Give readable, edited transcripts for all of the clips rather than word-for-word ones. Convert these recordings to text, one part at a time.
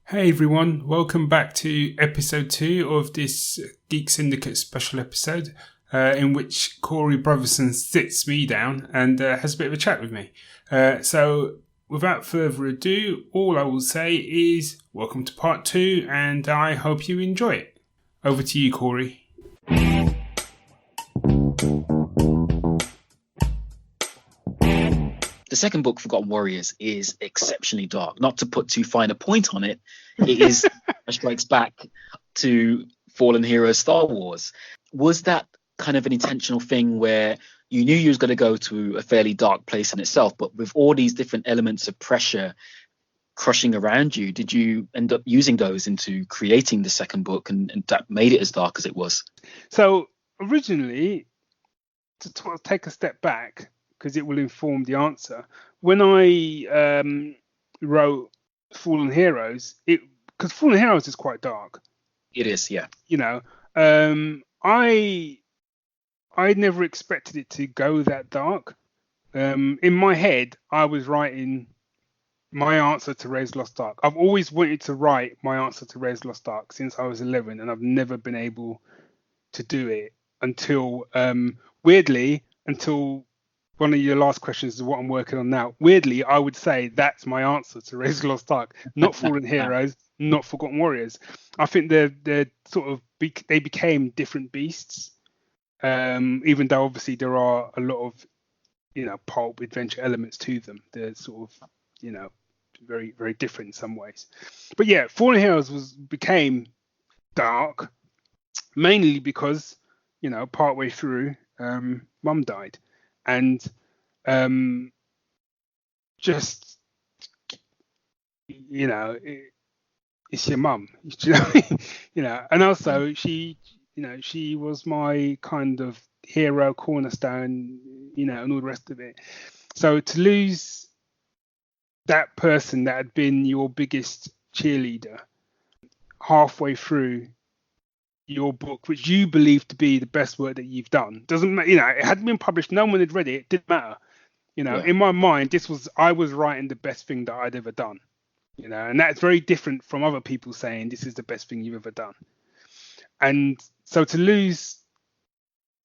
Hey everyone, welcome back to episode 2 of this Geek Syndicate special episode in which Corey Brotherson sits me down and has a bit of a chat with me. So without further ado, all I will say is welcome to part 2 and I hope you enjoy it. Over to you, Corey. The second book, Forgotten Warriors, is exceptionally dark. Not to put too fine a point on it, it is strikes back to Fallen Heroes Star Wars. Was that kind of an intentional thing where you knew you was going to go to a fairly dark place in itself, but with all these different elements of pressure crushing around you, did you end up using those into creating the second book and that made it as dark as it was? So originally, to take a step back, because it will inform the answer. When I wrote Fallen Heroes, because Fallen Heroes is quite dark. It is, yeah. You know, I never expected it to go that dark. In my head, I was writing my answer to Raiders Lost Ark. I've always wanted to write my answer to Raiders Lost Ark since I was 11, and I've never been able to do it until, weirdly, until one of your last questions is what I'm working on now. Weirdly, I would say that's my answer to Raiders Lost Ark. Not Fallen Heroes, not Forgotten Warriors. I think they're sort of they became different beasts. Even though obviously there are a lot of pulp adventure elements to them. They're sort of very very different in some ways. But yeah, Fallen Heroes became dark mainly because partway through Mum died. And just it's your mum, and also she was my kind of hero, cornerstone, and all the rest of it. So to lose that person that had been your biggest cheerleader halfway through your book, which you believe to be the best work that you've done, doesn't matter. It hadn't been published, no one had read it, didn't matter. In my mind, I was writing the best thing that I'd ever done. And that's very different from other people saying this is the best thing you've ever done. And so to lose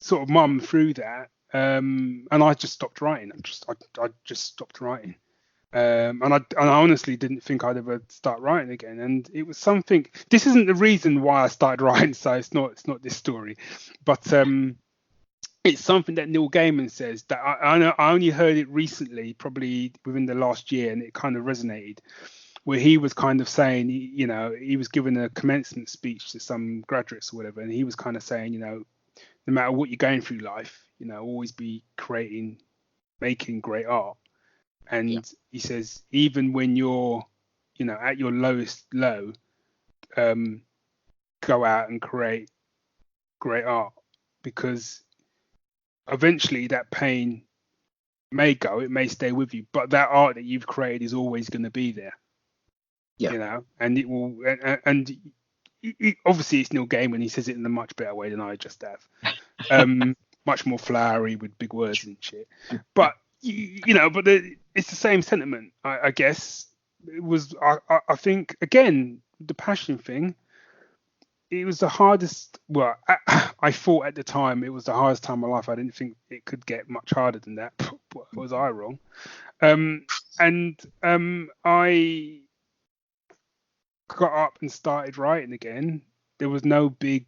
sort of Mum through that, and I just stopped writing. I just stopped writing. And I honestly didn't think I'd ever start writing again. And it was something. This isn't the reason why I started writing, so it's not this story, but it's something that Neil Gaiman says that I know. I only heard it recently, probably within the last year, and it kind of resonated. Where he was kind of saying, he was giving a commencement speech to some graduates or whatever, and he was kind of saying, no matter what you're going through life, always be making great art. And he says, even when you're, at your lowest low, go out and create great art, because eventually that pain may go, it may stay with you, but that art that you've created is always going to be there. And it will, and obviously it's Neil Gaiman. He says it in a much better way than I just have. Much more flowery with big words and shit. But but it's the same sentiment, I guess. It was, I think, again, the passion thing. It was the hardest. Well, I thought at the time it was the hardest time of my life. I didn't think it could get much harder than that. Was I wrong? I got up and started writing again. There was no big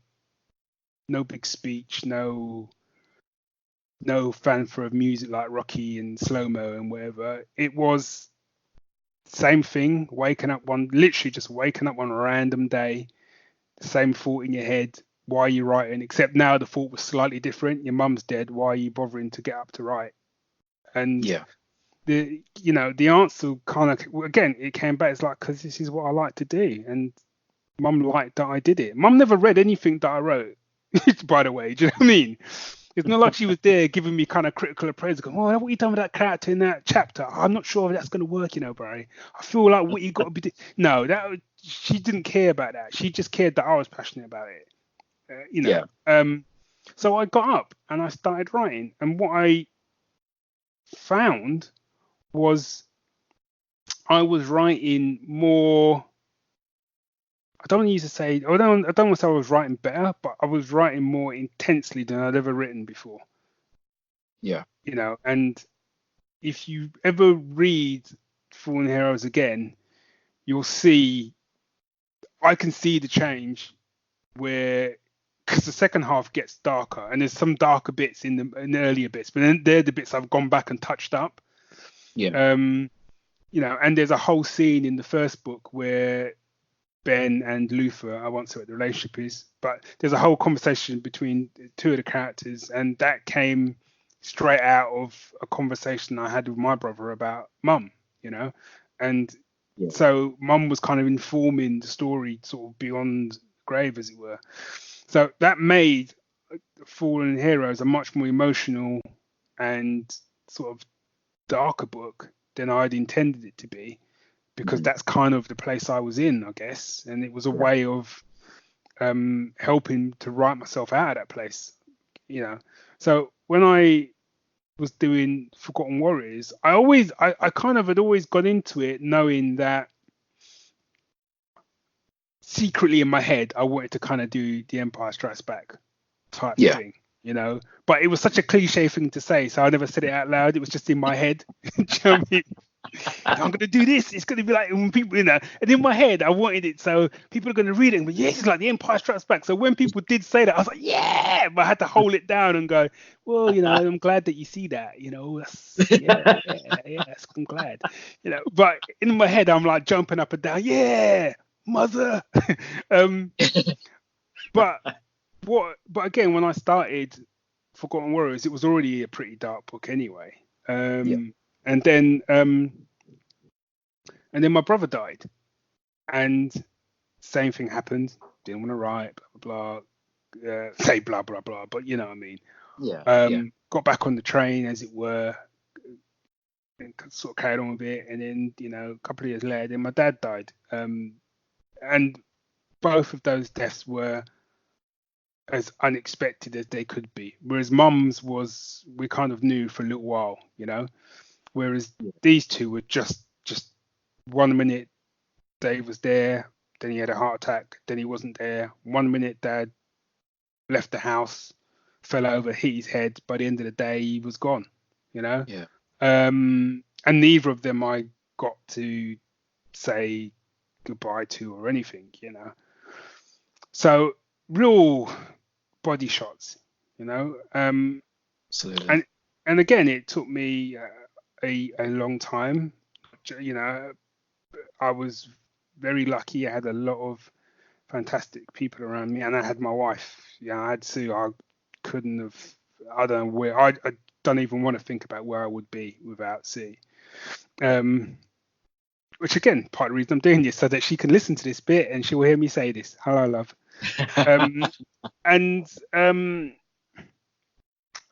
speech, no fanfare of music like Rocky and slow mo and whatever. It was same thing. Literally just waking up one random day, the same thought in your head. Why are you writing? Except now the thought was slightly different. Your mum's dead. Why are you bothering to get up to write? And the answer kind of, again, it came back. It's like, because this is what I like to do, and Mum liked that I did it. Mum never read anything that I wrote, by the way. Do you know what I mean? It's not like she was there giving me kind of critical appraisal, going, "Oh, what you done with that character in that chapter? I'm not sure if that's going to work, Barry. I feel like what you got to be." No, she didn't care about that. She just cared that I was passionate about it. So I got up and I started writing, and what I found was I was writing more I don't use to say I don't want to say I was writing better, but I was writing more intensely than I'd ever written before. Yeah. And if you ever read Fallen Heroes again, you'll see I can see the change where because the second half gets darker and there's some darker bits in the earlier bits, but then they're the bits I've gone back and touched up. Yeah. And there's a whole scene in the first book where Ben and Luther, I won't say what the relationship is, but there's a whole conversation between two of the characters, and that came straight out of a conversation I had with my brother about Mum, and so Mum was kind of informing the story sort of beyond the grave, as it were. So that made Fallen Heroes a much more emotional and sort of darker book than I'd intended it to be, because that's kind of the place I was in, I guess, and it was a way of helping to write myself out of that place, So when I was doing Forgotten Warriors, I kind of had always got into it knowing that secretly in my head I wanted to kind of do the Empire Strikes Back type thing, but it was such a cliche thing to say, so I never said it out loud. It was just in my head. Do you know what I mean? I'm gonna do this. It's gonna be like when people, and in my head, I wanted it so people are gonna read it and go, yes, it's like the Empire Strikes Back. So when people did say that, I was like, yeah, but I had to hold it down and go, well, I'm glad that you see that, that's, yes, I'm glad, But in my head, I'm like jumping up and down, yeah, mother. But again, when I started Forgotten Warriors, it was already a pretty dark book anyway. And then my brother died, and same thing happened. Didn't want to write, blah blah blah, say blah blah blah, but you know what I mean. Got back on the train, as it were, and sort of carried on with it. And then a couple of years later, then my dad died. And both of those deaths were as unexpected as they could be. Whereas Mum's we kind of knew for a little while, Whereas these two were just 1 minute Dave was there, then he had a heart attack, then he wasn't there. 1 minute Dad left the house, fell over, hit his head. By the end of the day, he was gone. And neither of them I got to say goodbye to or anything. So real body shots. Absolutely. And again, it took me a long time. I was very lucky. I had a lot of fantastic people around me, and I had my wife. I had Sue. I couldn't have. I don't know where. I don't even want to think about where I would be without Sue. Which again, part of the reason I'm doing this, so that she can listen to this bit and she will hear me say this. Hello, love.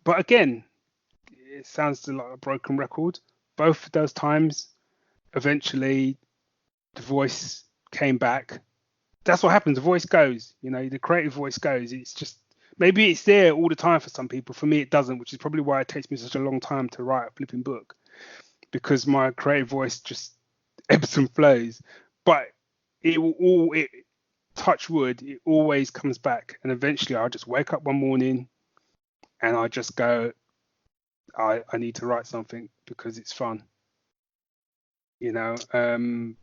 But again, it sounds like a broken record. Both of those times, eventually, the voice came back. That's what happens. The voice goes. The creative voice goes. It's just maybe it's there all the time for some people. For me, it doesn't, which is probably why it takes me such a long time to write a flipping book, because my creative voice just ebbs and flows. But touch wood, it always comes back, and eventually I'll just wake up one morning and I just go, I need to write something because it's fun. And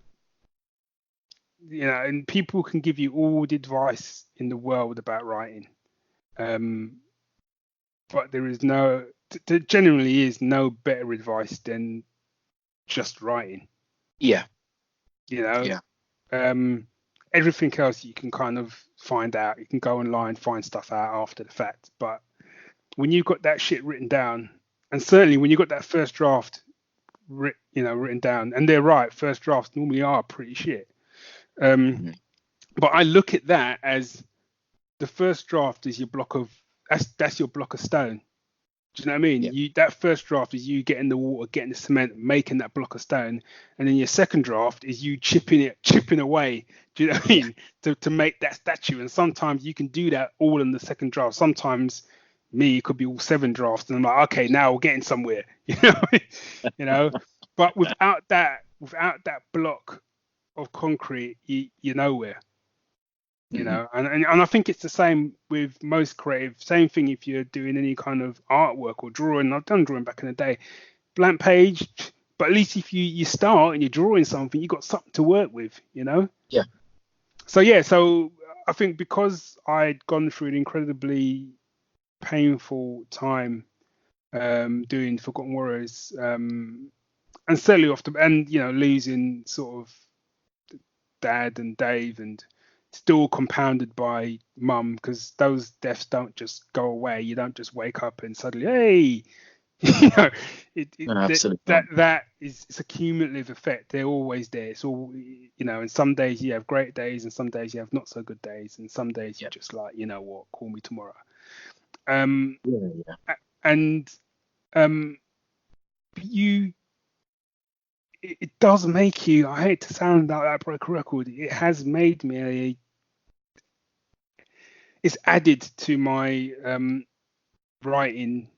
people can give you all the advice in the world about writing, but there generally is no better advice than just writing. Everything else you can kind of find out. You can go online, find stuff out after the fact, but when you've got that shit written down, and certainly when you've got that first draft written down, and they're right, first drafts normally are pretty shit. But I look at that as the first draft is your block of that's your block of stone. Do you know what I mean? That first draft is you getting the water, getting the cement, making that block of stone, and then your second draft is you chipping away. Do you know what I mean? To make that statue. And sometimes you can do that all in the second draft. Sometimes it could be all 7 drafts, and I'm like, okay, now we're getting somewhere. But without that block of concrete, you're nowhere. you know. And I think it's the same with most creative. Same thing if you're doing any kind of artwork or drawing. I've done drawing back in the day, blank page. But at least if you start and you're drawing something, you got something to work with, you know. Yeah. So I think because I'd gone through an incredibly painful time doing Forgotten Warriors, and certainly and you know, losing sort of Dad and Dave, and still compounded by Mum, because those deaths don't just go away. You don't just wake up and suddenly, hey, you know, No, absolutely not. that is, it's a cumulative effect. They're always there. It's all, you know, and some days you have great days and some days you have not so good days, and some days you're just like, you know what, call me tomorrow. Yeah. And you, it does make you, I hate to sound like that broken record, it has made me it's added to my writing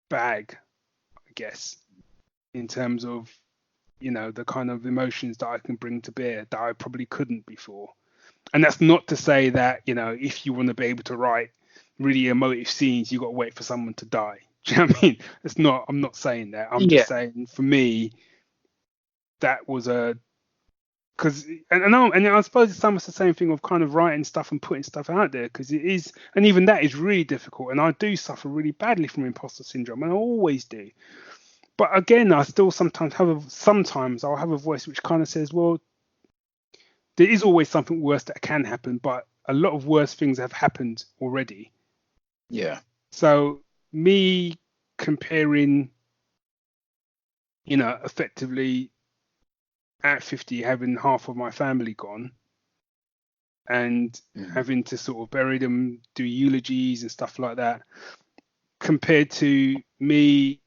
bag, I guess, in terms of, you know, the kind of emotions that I can bring to bear that I probably couldn't before. And that's not to say that, you know, if you want to be able to write really emotive scenes, you got to wait for someone to die. Do you know what I mean? It's not, I'm not saying that. I'm just saying, for me, that was because I suppose it's almost the same thing of kind of writing stuff and putting stuff out there, because it is, and even that is really difficult. And I do suffer really badly from imposter syndrome, and I always do. But again, I still sometimes I'll have a voice which kind of says, well, there is always something worse that can happen, but a lot of worse things have happened already. Yeah. So me comparing, you know, effectively at 50 having half of my family gone and having to sort of bury them, do eulogies and stuff like that, compared to me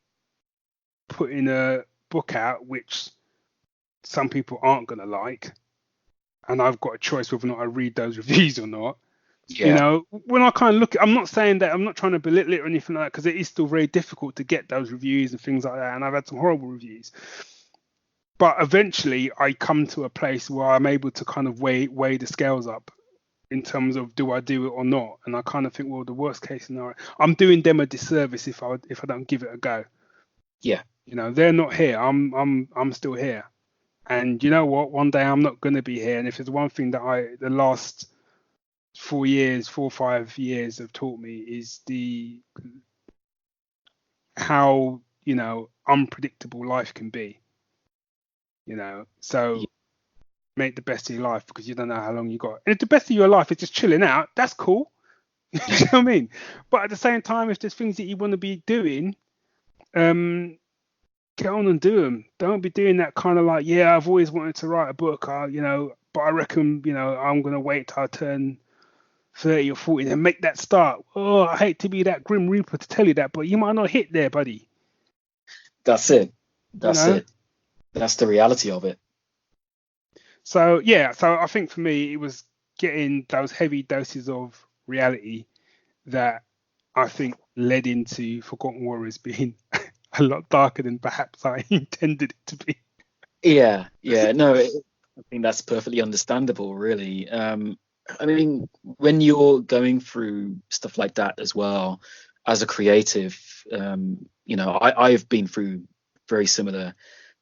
putting a book out which some people aren't going to like, and I've got a choice whether or not I read those reviews or not. Yeah. You know, when I kind of look, I'm not saying that, I'm not trying to belittle it or anything like that, because it is still very difficult to get those reviews and things like that, and I've had some horrible reviews. But eventually I come to a place where I'm able to kind of weigh the scales up in terms of, do I do it or not? And I kind of think, well, the worst case scenario, I'm doing them a disservice if I don't give it a go. Yeah. You know, they're not here. I'm still here. And you know what? One day I'm not going to be here. And if there's one thing that the last 4 or 5 years have taught me, is how, you know, unpredictable life can be. You know, so make the best of your life, because you don't know how long you got. And if the best of your life is just chilling out, that's cool. You know what I mean? But at the same time, if there's things that you want to be doing, get on and do them. Don't be doing that kind of like, yeah, I've always wanted to write a book, you know, but I reckon, you know, I'm going to wait till I turn 30 or 40 and make that start. Oh, I hate to be that grim reaper to tell you that, but you might not hit there, buddy. That's it. That's the reality of it. So yeah, so I think for me it was getting those heavy doses of reality that I think led into Forgotten Warriors being a lot darker than perhaps I intended it to be. Yeah, no, I think that's perfectly understandable, really. I mean, when you're going through stuff like that as well, as a creative, you know, I've been through very similar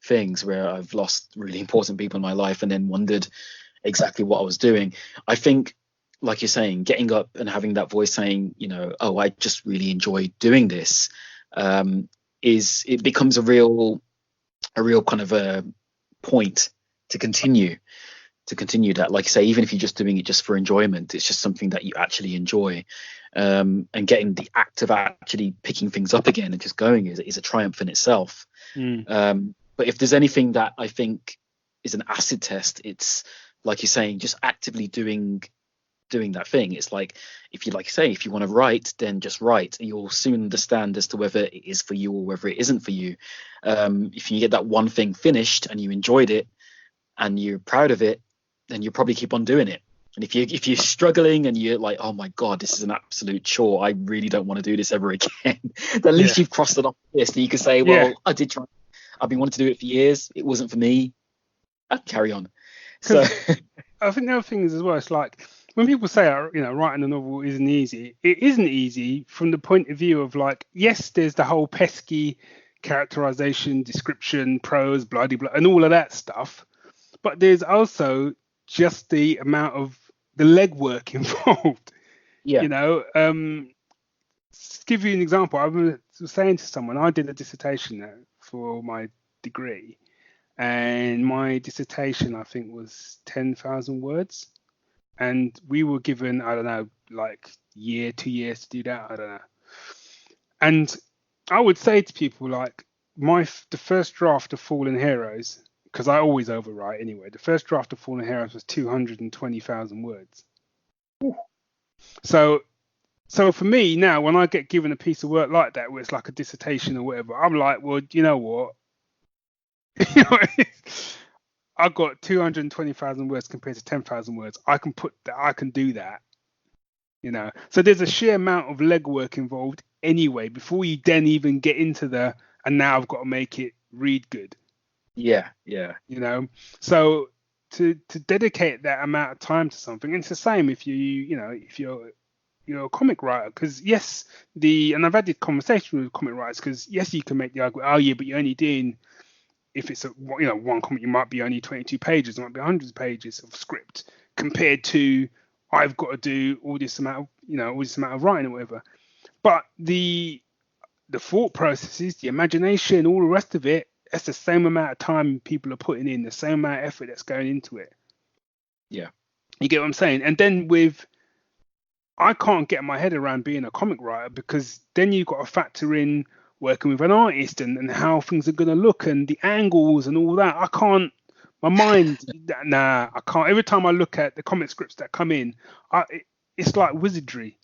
things where I've lost really important people in my life and then wondered exactly what I was doing. I think, like you're saying, getting up and having that voice saying, you know, oh, I just really enjoy doing this, it becomes a real kind of a point to continue that. Like you say, even if you're just doing it just for enjoyment, it's just something that you actually enjoy, and getting the act of actually picking things up again and just going is a triumph in itself. But if there's anything that I think is an acid test, it's, like you're saying, just actively doing that thing. It's like, if you want to write, then just write, and you'll soon understand as to whether it is for you or whether it isn't for you. If you get that one thing finished and you enjoyed it and you're proud of it, then you'll probably keep on doing it. And if you're struggling and you're like, oh my god, this is an absolute chore, I really don't want to do this ever again, then at least you've crossed it off the list, and you can say, well, I did try, I've been wanting to do it for years, it wasn't for me, I can carry on. So I think the other thing is as well, it's like, when people say, writing a novel isn't easy, it isn't easy from the point of view of like, yes, there's the whole pesky characterization, description, prose, blah, blah, blah, and all of that stuff. But there's also just the amount of the legwork involved. Yeah. You know, to give you an example, I was saying to someone, I did a dissertation for my degree, and my dissertation, I think, was 10,000 words. And we were given, I don't know, like 2 years to do that. I don't know. And I would say to people like the first draft of Fallen Heroes, because I always overwrite anyway. The first draft of Fallen Heroes was 220,000 words. Ooh. So for me now, when I get given a piece of work like that, where it's like a dissertation or whatever, I'm like, well, you know what? I've got 220,000 words compared to 10,000 words. I can do that. So there's a sheer amount of legwork involved anyway before you then even get into and now I've got to make it read good. Yeah. So to dedicate that amount of time to something, it's the same if you're a comic writer, because yes, and I've had this conversation with comic writers, because yes, you can make the argument, oh yeah, but you're only doing, if it's one comic, you might be only 22 pages, it might be hundreds of pages of script compared to I've got to do all this amount of writing or whatever. But the thought processes, the imagination, all the rest of it, that's the same amount of time people are putting in, the same amount of effort that's going into it. Yeah. You get what I'm saying? And then I can't get my head around being a comic writer, because then you've got to factor in working with an artist and how things are going to look and the angles and all that. I can't, my mind, I can't. Every time I look at the comic scripts that come in, it's like wizardry.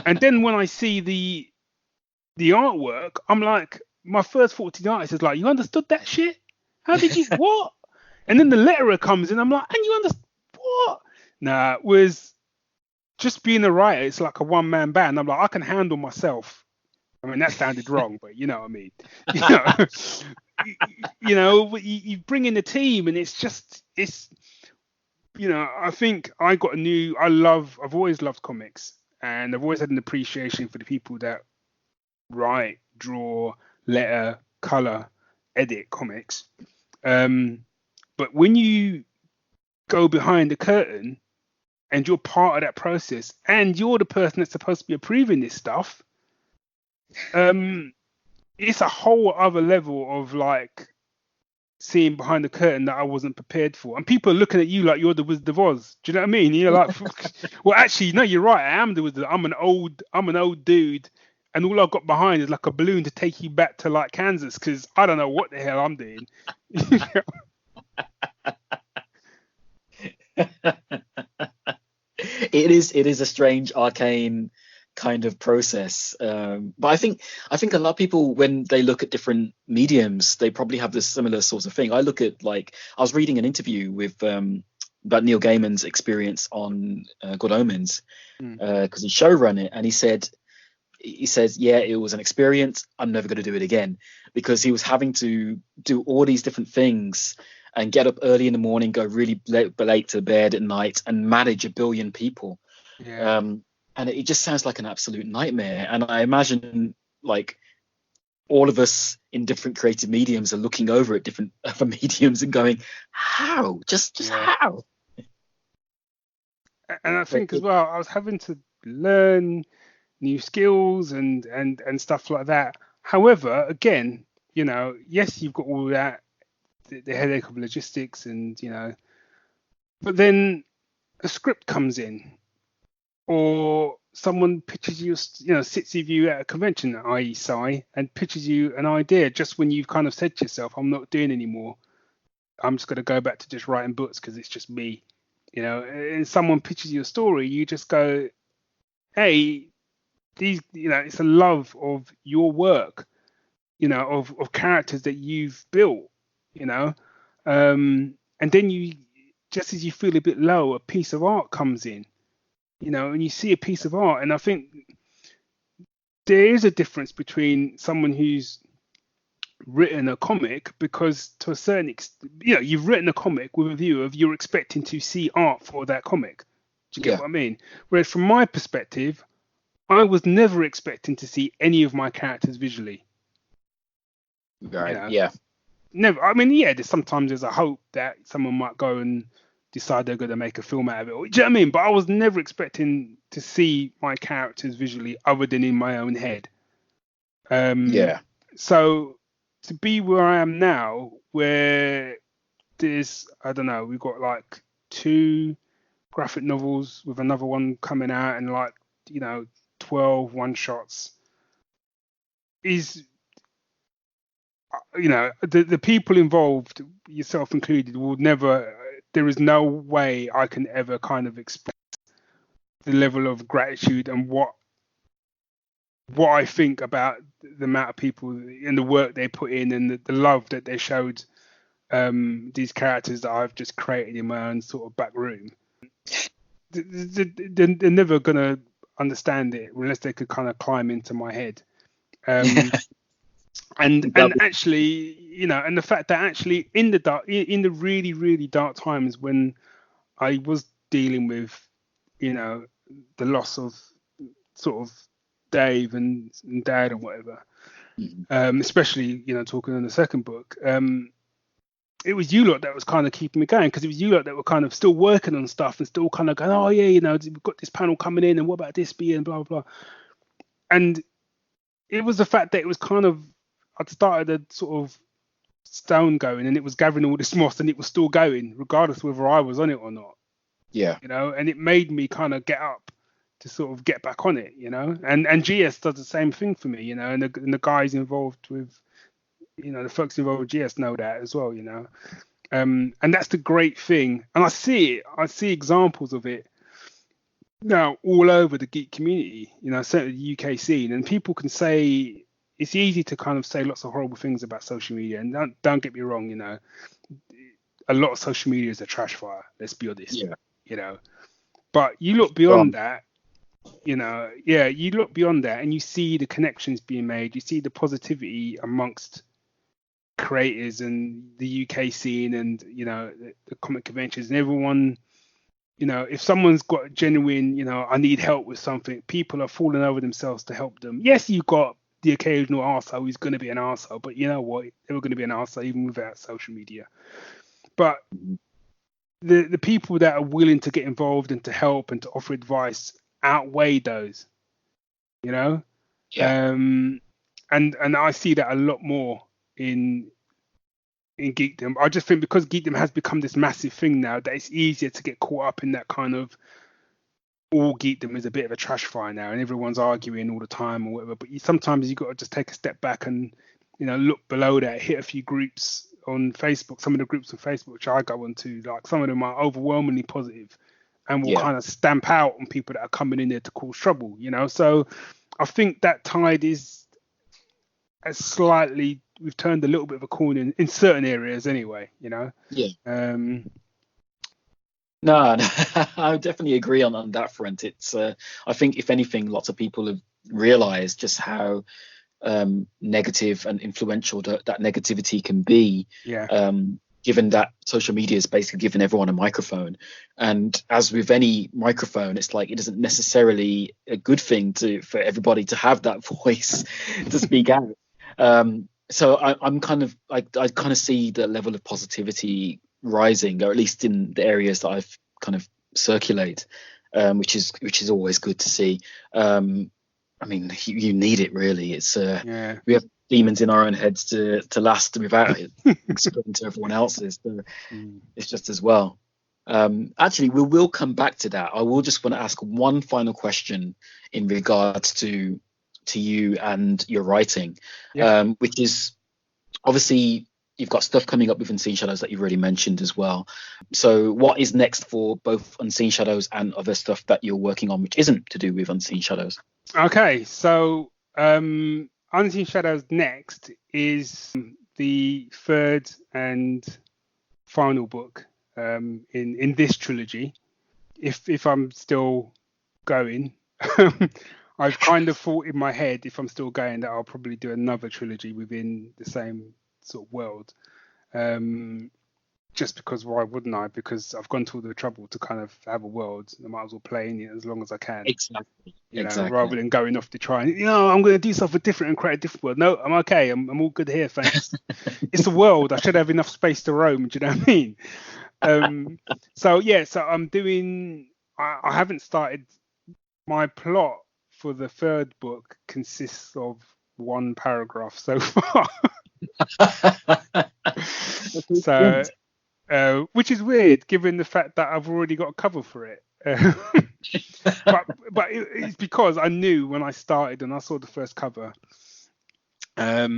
And then when I see the artwork, I'm like, my first thought to the artist is like, you understood that shit? How did you, what? And then the letterer comes in, I'm like, and you understood what? Was just being a writer, it's like a one-man band. I'm like, I can handle myself. I mean, that sounded wrong, but you know what I mean. You bring in the team, and I think I've always loved comics, and I've always had an appreciation for the people that write, draw, letter, color, edit comics. But when you go behind the curtain, and you're part of that process, and you're the person that's supposed to be approving this stuff, it's a whole other level of like seeing behind the curtain that I wasn't prepared for. And people are looking at you like you're the Wizard of Oz. Do you know what I mean? You're like, well, actually, no, you're right. I am the Wizard. I'm an old dude, and all I've got behind is like a balloon to take you back to like Kansas, because I don't know what the hell I'm doing. It is a strange, arcane kind of process, but I think a lot of people, when they look at different mediums, they probably have this similar sort of thing. I look at, like, I was reading an interview with about Neil Gaiman's experience on Good Omens, because he showrun it, and he says, yeah, it was an experience. I'm never going to do it again, because he was having to do all these different things and get up early in the morning, go really late to bed at night, and manage 1 billion people. Yeah. And it just sounds like an absolute nightmare. And I imagine, like, all of us in different creative mediums are looking over at different other mediums and going, how? Just how? And I think as well, I was having to learn new skills and stuff like that. However, again, yes, you've got all that, the headache of logistics, and but then a script comes in, or someone pitches you, sits with you at a convention, i.e. Sci, and pitches you an idea just when you've kind of said to yourself, I'm not doing anymore. I'm just going to go back to just writing books because it's just me, and someone pitches you a story, you just go, hey, it's a love of your work, of characters that you've built, and then you, just as you feel a bit low, a piece of art comes in, and you see a piece of art. And I think there is a difference between someone who's written a comic because to a certain extent, you've written a comic with a view of you're expecting to see art for that comic. Do you get Yeah. what I mean? Whereas from my perspective, I was never expecting to see any of my characters visually. Right. Yeah. Never. I mean, sometimes there's a hope that someone might go and decide they're going to make a film out of it. Do you know what I mean? But I was never expecting to see my characters visually other than in my own head. Yeah. So to be where I am now, where there's, I don't know, we've got like 2 graphic novels with another one coming out and 12 one-shots, is, the people involved, yourself included, will never, there is no way I can ever kind of express the level of gratitude and what I think about the amount of people and the work they put in and the love that they showed these characters that I've just created in my own sort of back room. They're never gonna understand it unless they could kind of climb into my head. And actually, and the fact that actually in the really, really dark times when I was dealing with, the loss of sort of Dave and Dad and whatever, especially, talking in the second book, it was you lot that was kind of keeping me going, because it was you lot that were kind of still working on stuff and still kind of going, oh yeah, we've got this panel coming in and what about this being blah, blah, blah. And it was the fact that it was kind of, I'd started a sort of stone going and it was gathering all this moss and it was still going regardless whether I was on it or not. Yeah. And it made me kind of get up to sort of get back on it, and GS does the same thing for me, and the guys involved with, the folks involved with GS know that as well, and that's the great thing. And I see examples of it now all over the geek community, certainly the UK scene, and people can say it's easy to kind of say lots of horrible things about social media, and don't get me wrong, a lot of social media is a trash fire, let's be honest. But you look beyond that, you look beyond that and you see the connections being made, you see the positivity amongst creators and the UK scene and the comic conventions and everyone. If someone's got genuine, I need help with something, people are falling over themselves to help them. Yes, you've got the occasional arsehole who's going to be an arsehole, but you know what, they were going to be an arsehole even without social media. But the people that are willing to get involved and to help and to offer advice outweigh those, and I see that a lot more in geekdom. I just think because geekdom has become this massive thing now, that it's easier to get caught up in that kind of, all geekdom is a bit of a trash fire now and everyone's arguing all the time or whatever. But sometimes you got to just take a step back and look below that, hit a few groups on Facebook. Some of the groups on Facebook which I go into, like some of them are overwhelmingly positive and will kind of stamp out on people that are coming in there to cause trouble, so I think that tide is we've turned a little bit of a corner in certain areas anyway, No, I definitely agree on that front. It's I think if anything, lots of people have realized just how negative and influential that negativity can be, given that social media is basically giving everyone a microphone. And as with any microphone, it's like it isn't necessarily a good thing for everybody to have that voice to speak out. So I'm kind of I kind of see the level of positivity rising, or at least in the areas that I've kind of circulate, which is always good to see. I mean, you need it really. It's we have demons in our own heads to last without it explaining to everyone else's. So it's just as well. Actually, we will come back to that. I will just want to ask one final question in regards to you and your writing, which is obviously you've got stuff coming up with Unseen Shadows that you've already mentioned as well. So what is next for both Unseen Shadows and other stuff that you're working on which isn't to do with Unseen Shadows? Okay, so Unseen Shadows next is the third and final book in this trilogy. If I'm still going, I've kind of thought in my head, if I'm still going, that I'll probably do another trilogy within the same sort of world. Just because why wouldn't I? Because I've gone to all the trouble to kind of have a world. I might as well play in it as long as I can. Exactly. You know, rather than going off to try and, I'm going to do something different and create a different world. No, I'm okay. I'm all good here, thanks. It's a world. I should have enough space to roam. Do you know what I mean? So I'm doing. I haven't started. My plot for the third book consists of one paragraph so far. So. Which is weird, given the fact that I've already got a cover for it. but it's because I knew when I started and I saw the first cover, I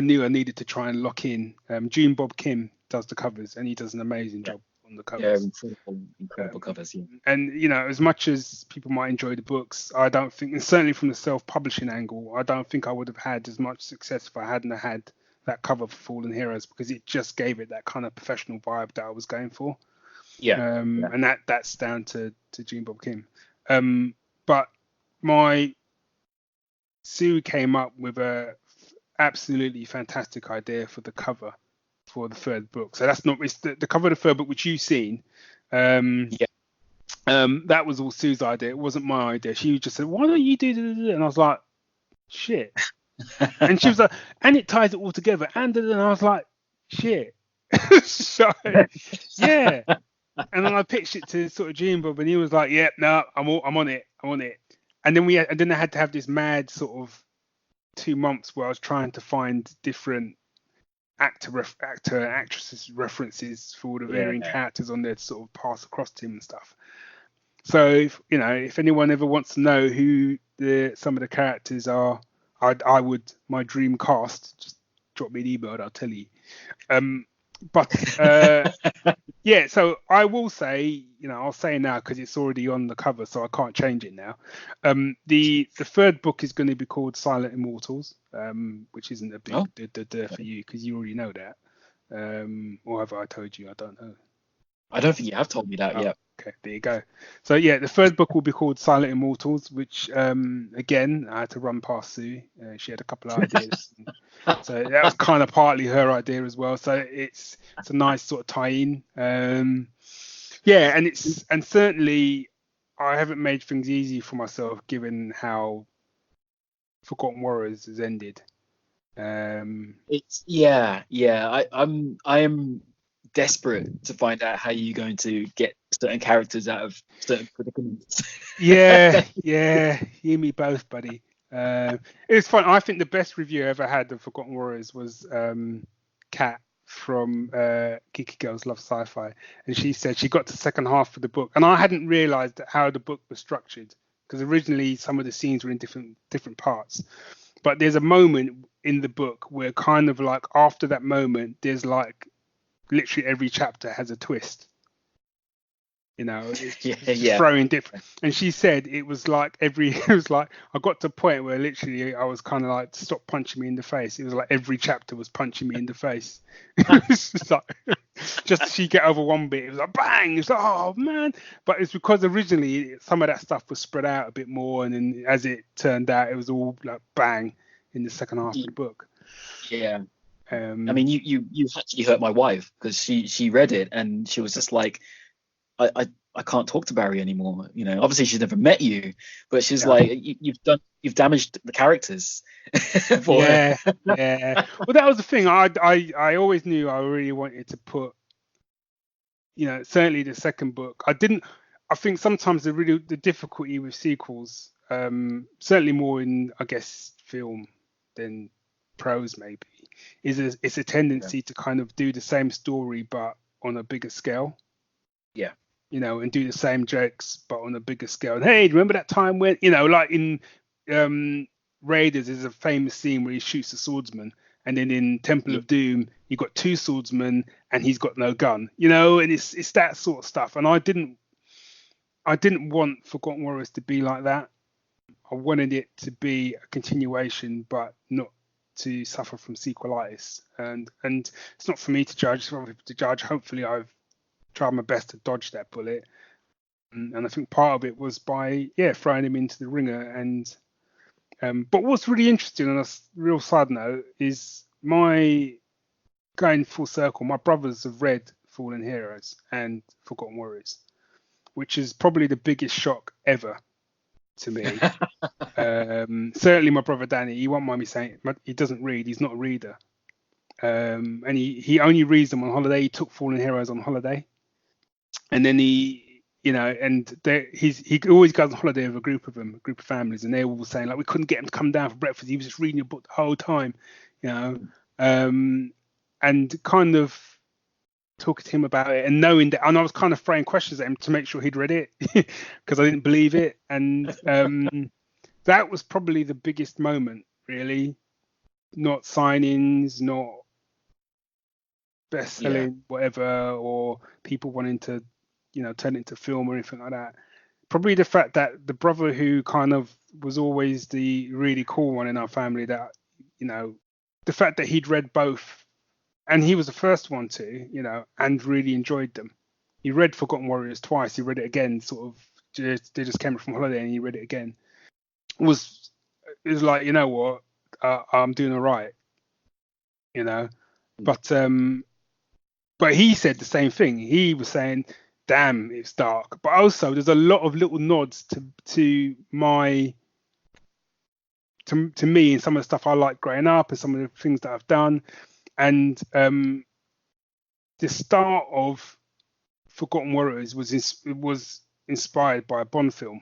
knew I needed to try and lock in. June Bob Kim does the covers, and he does an amazing job on the covers. Yeah, incredible covers. Yeah. And as much as people might enjoy the books, I don't think, and certainly from the self-publishing angle, I don't think I would have had as much success if I hadn't had that cover for Fallen Heroes, because it just gave it that kind of professional vibe that I was going for. And that's down to June Bob Kim. But Sue came up with a absolutely fantastic idea for the cover for the third book. So it's the cover of the third book, which you've seen. That was all Sue's idea. It wasn't my idea. She just said, "Why don't you do this?" And I was like, "Shit." And she was like, and it ties it all together. And I was like, shit. So, yeah. And then I pitched it to sort of June Bob, and he was like, yeah, no, I'm on it. And then I had to have this mad sort of 2 months where I was trying to find different actor and actresses references for all the varying characters on there to sort of pass across to him and stuff. So, if anyone ever wants to know who some of the characters are, I would, my dream cast, just drop me an email and I'll tell you. So I will say, I'll say now because it's already on the cover, so I can't change it now. The third book is going to be called Silent Immortals, which isn't a big for you because you already know that. Or have I told you? I don't know. I don't think you have told me that yet. Okay, there you go. So the third book will be called Silent Immortals, which again I had to run past Sue. She had a couple of ideas, so that was kind of partly her idea as well. So it's a nice sort of tie-in. And certainly I haven't made things easy for myself given how Forgotten Warriors has ended. I am desperate to find out how you're going to get certain characters out of certain predicaments. Yeah, you and me both, buddy. It was fun. I think the best review I ever had of Forgotten Warriors was Kat from Geeky Girls Love Sci-Fi, and she said she got to the second half of the book, and I hadn't realised how the book was structured because originally some of the scenes were in different parts, but there's a moment in the book where kind of like after that moment, there's like literally every chapter has a twist. It's throwing different. And she said it was like I got to a point where literally I was kind of like, stop punching me in the face. It was like every chapter was punching me in the face. It was just like, just as she get over one bit, it was like bang. It's like, oh man. But it's because originally some of that stuff was spread out a bit more, and then as it turned out, it was all like bang in the second half of the book. Yeah. I mean, you actually hurt my wife because she read it and she was just like, I can't talk to Barry anymore. Obviously she's never met you, but she's like, you've damaged the characters. Yeah. Well, that was the thing. I always knew I really wanted to put, certainly the second book. I think sometimes the difficulty with sequels, certainly more in, I guess, film than prose maybe, it's a tendency to kind of do the same story but on a bigger scale. Yeah. And do the same jokes but on a bigger scale. And, hey, remember that time when, like in Raiders, there's a famous scene where he shoots a swordsman, and then in Temple of Doom, you got two swordsmen and he's got no gun. And it's that sort of stuff. And I didn't want Forgotten Warriors to be like that. I wanted it to be a continuation, but not to suffer from sequelitis. And it's not for me to judge. It's for people to judge. Hopefully, I've tried my best to dodge that bullet. And I think part of it was by throwing him into the ringer and But what's really interesting on a real side note is my going full circle. My brothers have read Fallen Heroes and Forgotten Warriors, which is probably the biggest shock ever to me. Certainly my brother Danny, he won't mind me saying it, he doesn't read. He's not a reader. And he only reads them on holiday. He took Fallen Heroes on holiday, and then he always goes on holiday with a group of families, and they're all saying like we couldn't get him to come down for breakfast. He was just reading a book the whole time, and kind of talking to him about it and knowing that, and I was kind of throwing questions at him to make sure he'd read it because I didn't believe it, and that was probably the biggest moment, really. Not signings, not best-selling, whatever, or people wanting to, turn it into film or anything like that. Probably the fact that the brother who kind of was always the really cool one in our family, that, the fact that he'd read both, and he was the first one to, and really enjoyed them. He read Forgotten Warriors twice. He read it again, sort of, they just came from holiday and he read it again. It was like, you know what, I'm doing all right, But he said the same thing. He was saying, "Damn, it's dark." But also, there's a lot of little nods to me and some of the stuff I like growing up and some of the things that I've done. And the start of Forgotten Warriors was inspired by a Bond film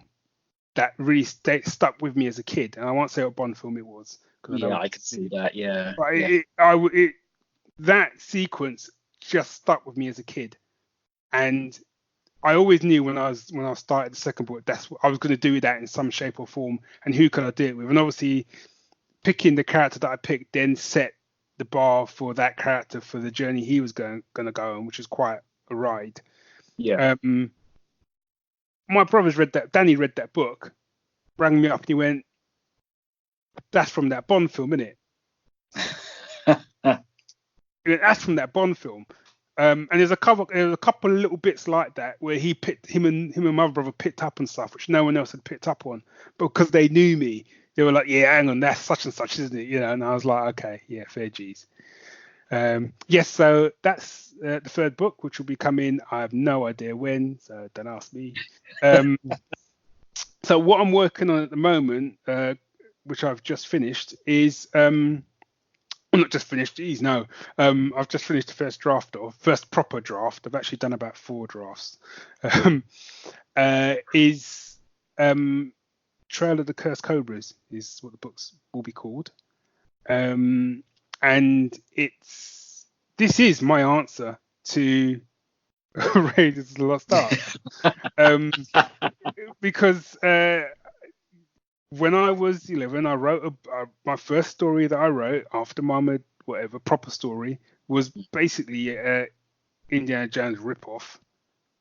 that really stuck with me as a kid. And I won't say what Bond film it was. I could see that. Yeah. But that sequence just stuck with me as a kid, and I always knew when I started the second book that's what I was going to do, that in some shape or form, and who could I do it with. And obviously picking the character that I picked then set the bar for that character for the journey he was going to go on, which is quite a ride. My brothers Danny read that book, rang me up and he went, "That's from that Bond film, isn't it?" That's from that Bond film. And there's a couple of little bits like that where him and my brother picked up and stuff, which no one else had picked up on. But because they knew me, they were like, "Yeah, hang on, that's such and such, isn't it?" And I was like, "Okay, yeah, fair G's." Yes, so that's the third book, which will be coming. I have no idea when, so don't ask me. So what I'm working on at the moment, which I've just finished, is I'm not just finished. Geez, no. I've just finished the first proper draft. I've actually done about 4 drafts. Is Trail of the Cursed Cobras is what the books will be called. And this is my answer to Raiders of the Lost Ark. Because when I was 11, I wrote my first story that I wrote after Mama, whatever, proper story, was basically Indiana Jones ripoff,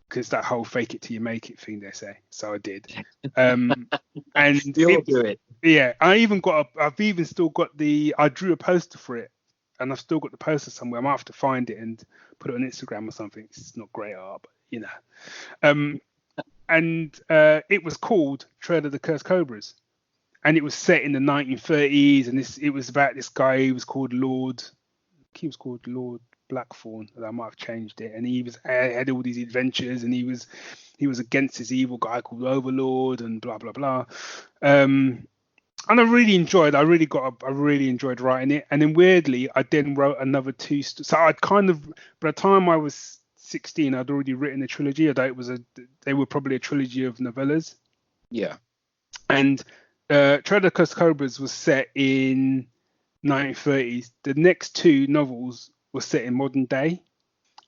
because that whole fake it till you make it thing they say. So I did. And You'll do it. Yeah, I've even still got I drew a poster for it, and I've still got the poster somewhere. I might have to find it and put it on Instagram or something. It's not great art, but and it was called Trail of the Cursed Cobras. And it was set in the 1930s, and it was about this guy who was called Lord Blackthorn. I might have changed it, and he had all these adventures, and he was against this evil guy called Overlord, and blah blah blah. And I really enjoyed writing it. And then weirdly, I then wrote another 2. So I'd kind of, by the time I was 16, I'd already written a trilogy. Although they were probably a trilogy of novellas. Yeah. And Trail of the Cursed Cobras was set in 1930s. The next 2 novels were set in modern day,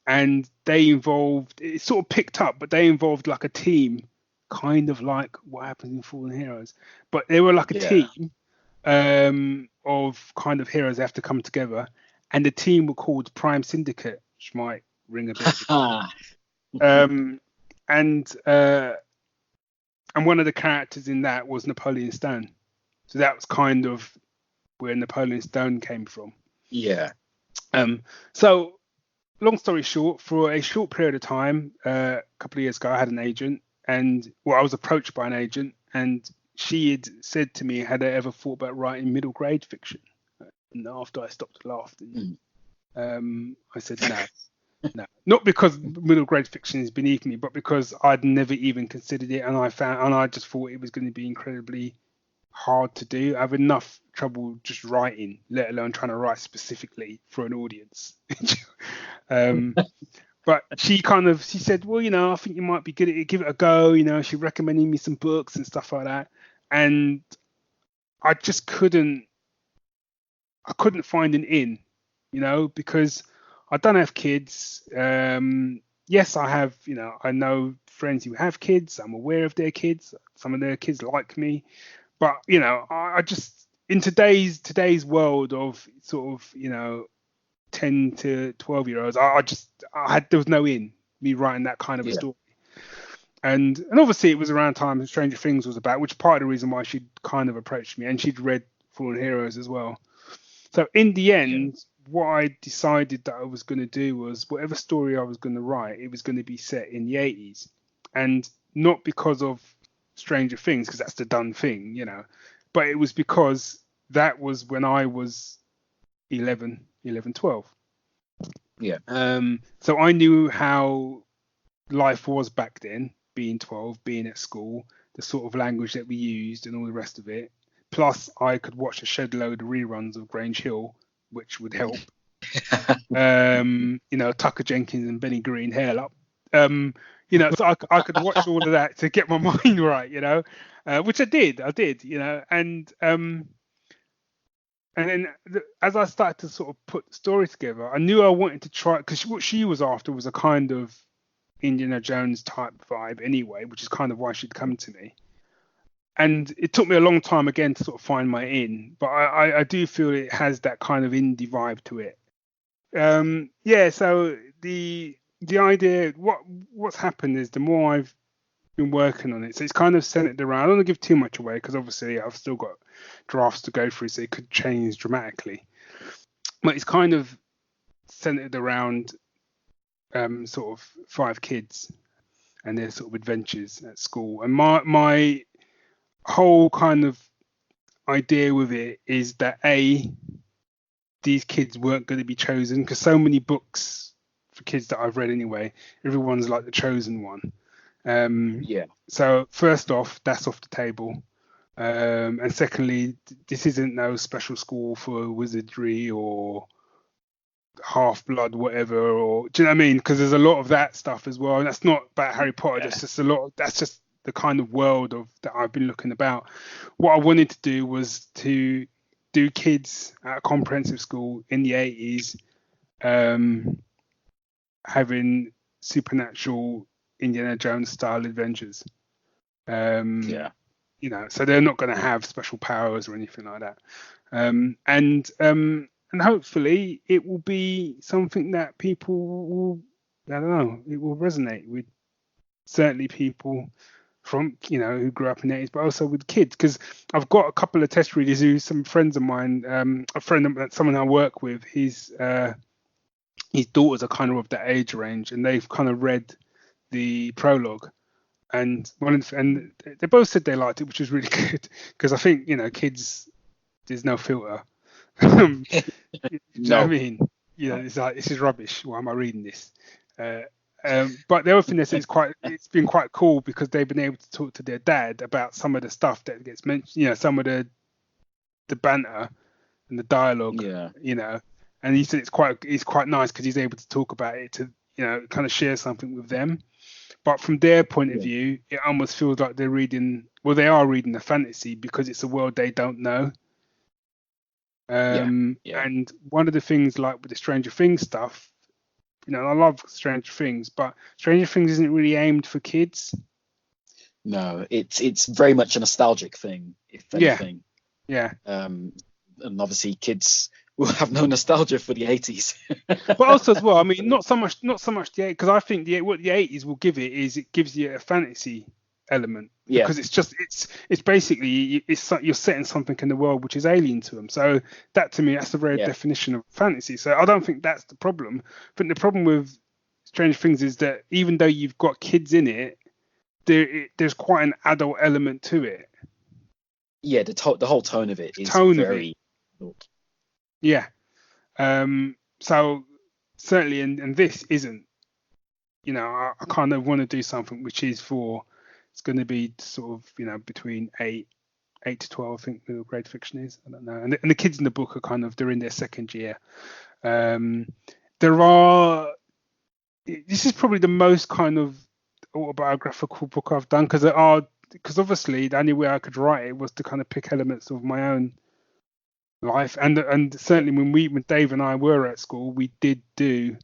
and it sort of picked up, but they involved like a team, kind of like what happens in Fallen Heroes. But they were like a team of kind of heroes that have to come together, and the team were called Prime Syndicate, which might ring a bell. And one of the characters in that was Napoleon Stone. So that was kind of where Napoleon Stone came from. Yeah. So long story short, for a short period of time, a couple of years ago, I had an agent, and I was approached by an agent, and she had said to me, had I ever thought about writing middle grade fiction? And after I stopped laughing, I said no. No, not because middle grade fiction is beneath me, but because I'd never even considered it, and I just thought it was going to be incredibly hard to do. I have enough trouble just writing, let alone trying to write specifically for an audience. But she said, well, I think you might be good at it. Give it a go. She recommended me some books and stuff like that, and I just couldn't find an in, because I don't have kids. Yes, I have, I know friends who have kids. I'm aware of their kids. Some of their kids like me. But, I just, in today's world of sort of, 10 to 12 year olds, there was no in me writing that kind of a story. And obviously it was around time Stranger Things was about, which is part of the reason why she'd kind of approached me, and she'd read Fallen Heroes as well. So in the end, what I decided that I was going to do was whatever story I was going to write, it was going to be set in the 80s. And not because of Stranger Things, because that's the done thing, but it was because that was when I was 11, 12. Yeah. So I knew how life was back then, being 12, being at school, the sort of language that we used and all the rest of it. Plus, I could watch a shed load of reruns of Grange Hill, which would help. Tucker Jenkins and Benny Green, hair up. So I could watch all of that to get my mind right, which I did, and then as I started to sort of put the story together, I knew I wanted to try, because what she was after was a kind of Indiana Jones type vibe anyway, which is kind of why she'd come to me. And it took me a long time again to sort of find my in, but I do feel it has that kind of indie vibe to it. So the idea, what's happened is the more I've been working on it, so it's kind of centered around, I don't want to give too much away because obviously I've still got drafts to go through, so it could change dramatically, but it's kind of centered around sort of 5 kids and their sort of adventures at school. And my whole kind of idea with it is that these kids weren't going to be chosen, because so many books for kids that I've read anyway, everyone's like the chosen one. So first off, that's off the table. And secondly, this isn't no special school for wizardry or Half-Blood, whatever, or do you know what I mean? Because there's a lot of that stuff as well, and that's not about Harry Potter. That's just that's just the kind of world that I've been looking about. What I wanted to do was to do kids at a comprehensive school in the 80s, having supernatural Indiana Jones style adventures. So they're not going to have special powers or anything like that. And hopefully it will be something that people will, it will resonate with, certainly people from, who grew up in the 80s, but also with kids. Because I've got a couple of test readers who, some friends of mine, someone I work with, his daughters are kind of that age range, and they've kind of read the prologue. And they both said they liked it, which was really good, because I think, kids, there's no filter. You know what I mean? It's like, this is rubbish. Why am I reading this? But the other thing is, it's been quite cool because they've been able to talk to their dad about some of the stuff that gets mentioned, some of the banter and the dialogue, and he said it's quite nice because he's able to talk about it to, kind of share something with them. But from their point of view, it almost feels like they are reading a fantasy because it's a world they don't know. And one of the things, like with the Stranger Things stuff, I love Stranger Things, but Stranger Things isn't really aimed for kids. No, it's very much a nostalgic thing, if anything. Yeah. And obviously kids will have no nostalgia for the 80s. But also as well, I mean, not so much the 80s, because I think what the 80s will give it is it gives you a fantasy element, because it's basically you're setting something in the world which is alien to them. So that, to me, that's the very definition of fantasy. So I don't think that's the problem. I think the problem with Stranger Things is that even though you've got kids in it, there's quite an adult element to it. Yeah, the whole tone of it is Tone of it. very. Yeah. So certainly, and this isn't. I kind of want to do something which is for. It's going to be sort of between 8 to 12. I think middle grade fiction is. I don't know. And the kids in the book are they're in their second year. There are. This is probably the most kind of autobiographical book I've done because obviously the only way I could write it was to kind of pick elements of my own life, and certainly when Dave and I were at school, we did do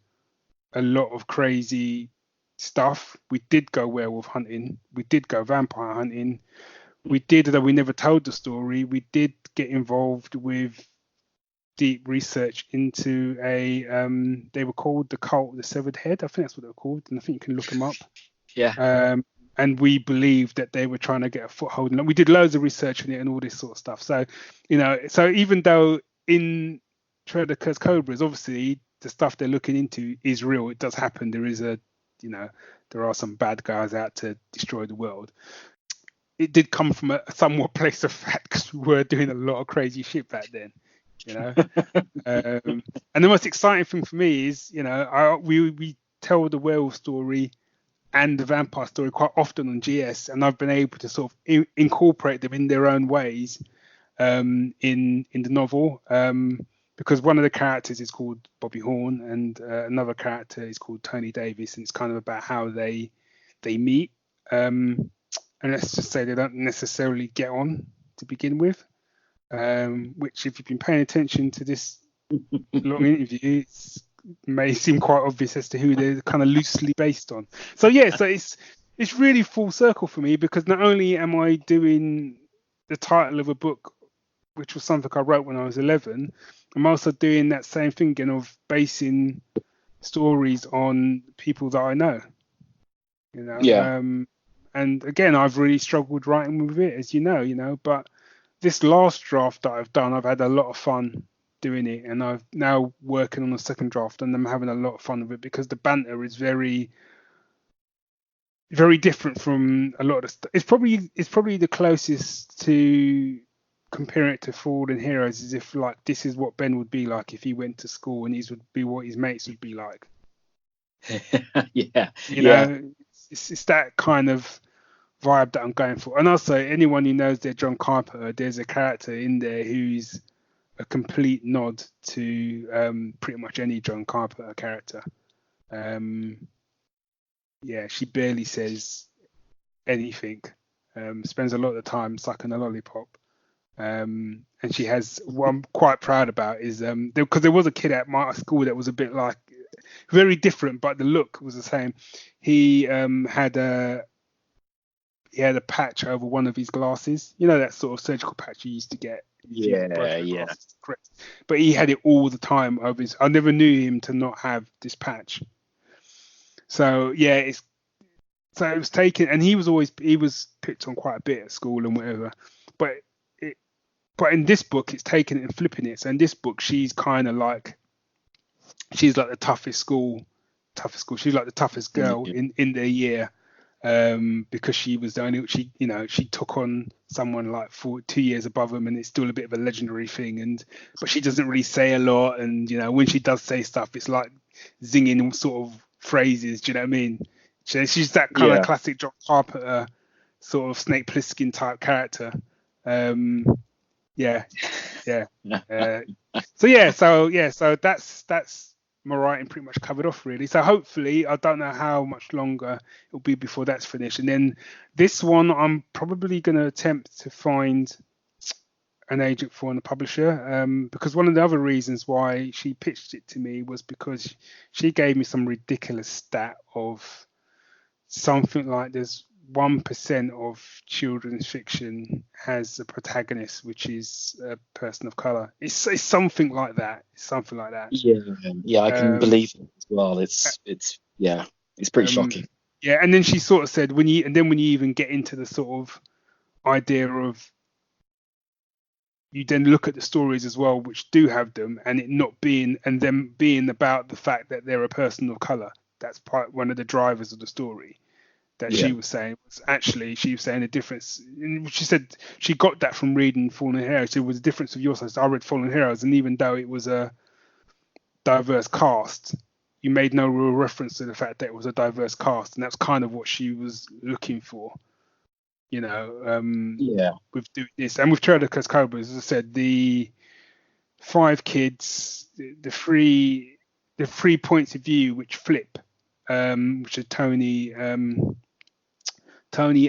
a lot of crazy stuff. We did go werewolf hunting, we did go vampire hunting, we did, though we never told the story, we did get involved with deep research into they were called the Cult of the Severed Head. I think that's what they were called, and I think you can look them up. Yeah. And we believed that they were trying to get a foothold, and we did loads of research on it and all this sort of stuff. So so even though in Tread the Cursed Cobras, obviously the stuff they're looking into is real, it does happen, there is there are some bad guys out to destroy the world. It did come from a somewhat place of fact, because we were doing a lot of crazy shit back then. And the most exciting thing for me is we tell the werewolf story and the vampire story quite often on GS, and I've been able to sort of incorporate them in their own ways in the novel, because one of the characters is called Bobby Horn, and another character is called Tony Davis, and it's kind of about how they meet, and let's just say they don't necessarily get on to begin with, which, if you've been paying attention to this long interview, may seem quite obvious as to who they're kind of loosely based on. So it's really full circle for me, because not only am I doing the title of a book, which was something I wrote when I was 11, I'm also doing that same thing again of basing stories on people that I know. Yeah. And again, I've really struggled writing with it, as but this last draft that I've done, I've had a lot of fun doing it, and I've now working on the second draft, and I'm having a lot of fun with it, because the banter is very, very different from a lot of stuff. It's probably the closest to comparing it to Fallen Heroes, as if like this is what Ben would be like if he went to school, and these would be what his mates would be like. Yeah. It's that kind of vibe that I'm going for. And also, anyone who knows their John Carpenter, there's a character in there who's a complete nod to pretty much any John Carpenter character. She barely says anything. Spends a lot of the time sucking a lollipop. And she has, what I'm quite proud about is because there was a kid at my school that was a bit like, very different, but the look was the same. He had a patch over one of his glasses, that sort of surgical patch you used to get. Yeah. But he had it all the time over his. I never knew him to not have this patch. So it was taken, and he was picked on quite a bit at school and whatever. But in this book, it's taken it and flipping it. So in this book, she's kind of like, she's like the toughest school. She's like the toughest girl in their year. Because she was the only, she took on someone like 2 years above them, and it's still a bit of a legendary thing, but she doesn't really say a lot, and when she does say stuff, it's like zinging sort of phrases, do you know what I mean? She's that kind of classic John Carpenter sort of Snake Plissken type character. So that's my writing pretty much covered off, really. So hopefully, I don't know how much longer it'll be before that's finished, and then this one I'm probably going to attempt to find an agent for and a publisher, because one of the other reasons why she pitched it to me was because she gave me some ridiculous stat of something like there's 1% of children's fiction has a protagonist which is a person of color. It's something like that. Yeah, I can believe it as well. It's pretty shocking. Yeah, and then she sort of said when you even get into the sort of idea of, you then look at the stories as well which do have them, and it not being, and them being about the fact that they're a person of color. That's one of the drivers of the story. that she was saying was actually, she was saying a difference. And she said she got that from reading Fallen Heroes. It was a difference of yours. I read Fallen Heroes, and even though it was a diverse cast, you made no real reference to the fact that it was a diverse cast, and that's kind of what she was looking for, you know, with doing this. And with Trail of Cobras, as I said, the 5 kids, the three points of view which flip, which are Tony,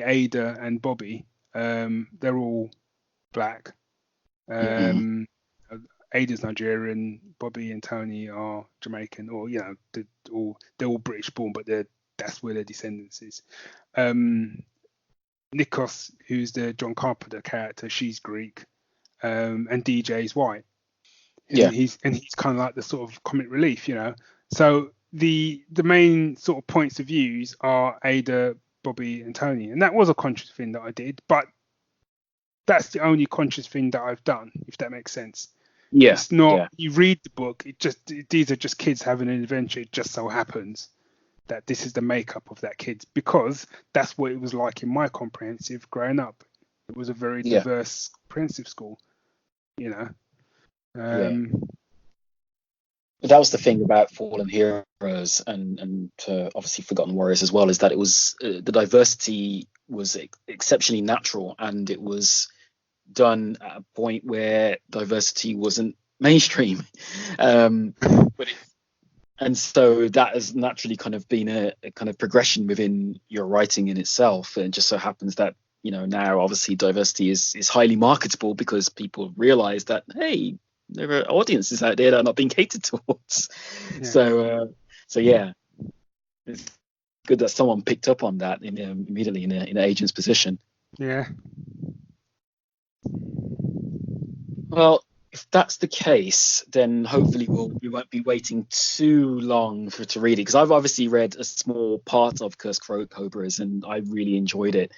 Ada, and Bobby. They're all black. Ada's Nigerian, Bobby and Tony are Jamaican, or you know, they're all British born, but that's where their descendants is. Nikos, who's the John Carpenter character, she's Greek, and DJ's white. And he's kind of like the sort of comic relief, you know. So the main sort of points of views are Ada, Bobby, and Tony, and that was a conscious thing that I did, but that's the only conscious thing that I've done, if that makes sense. It's not, you read the book, these are just kids having an adventure. It just so happens that this is the makeup of that kid, because that's what it was like in my comprehensive growing up. It was a very diverse comprehensive school, you know. But that was the thing about Fallen Heroes and obviously Forgotten Warriors as well, is that it was the diversity was exceptionally natural, and it was done at a point where diversity wasn't mainstream. And so that has naturally kind of been a kind of progression within your writing in itself. And it just so happens that, you know, now obviously diversity is highly marketable, because people realize that, hey, there are audiences out there that are not being catered towards. So yeah, it's good that someone picked up on that immediately in an agent's position. Well, if that's the case, then hopefully we won't be waiting too long to read it, because I've obviously read a small part of Cursed Cobras and I really enjoyed it.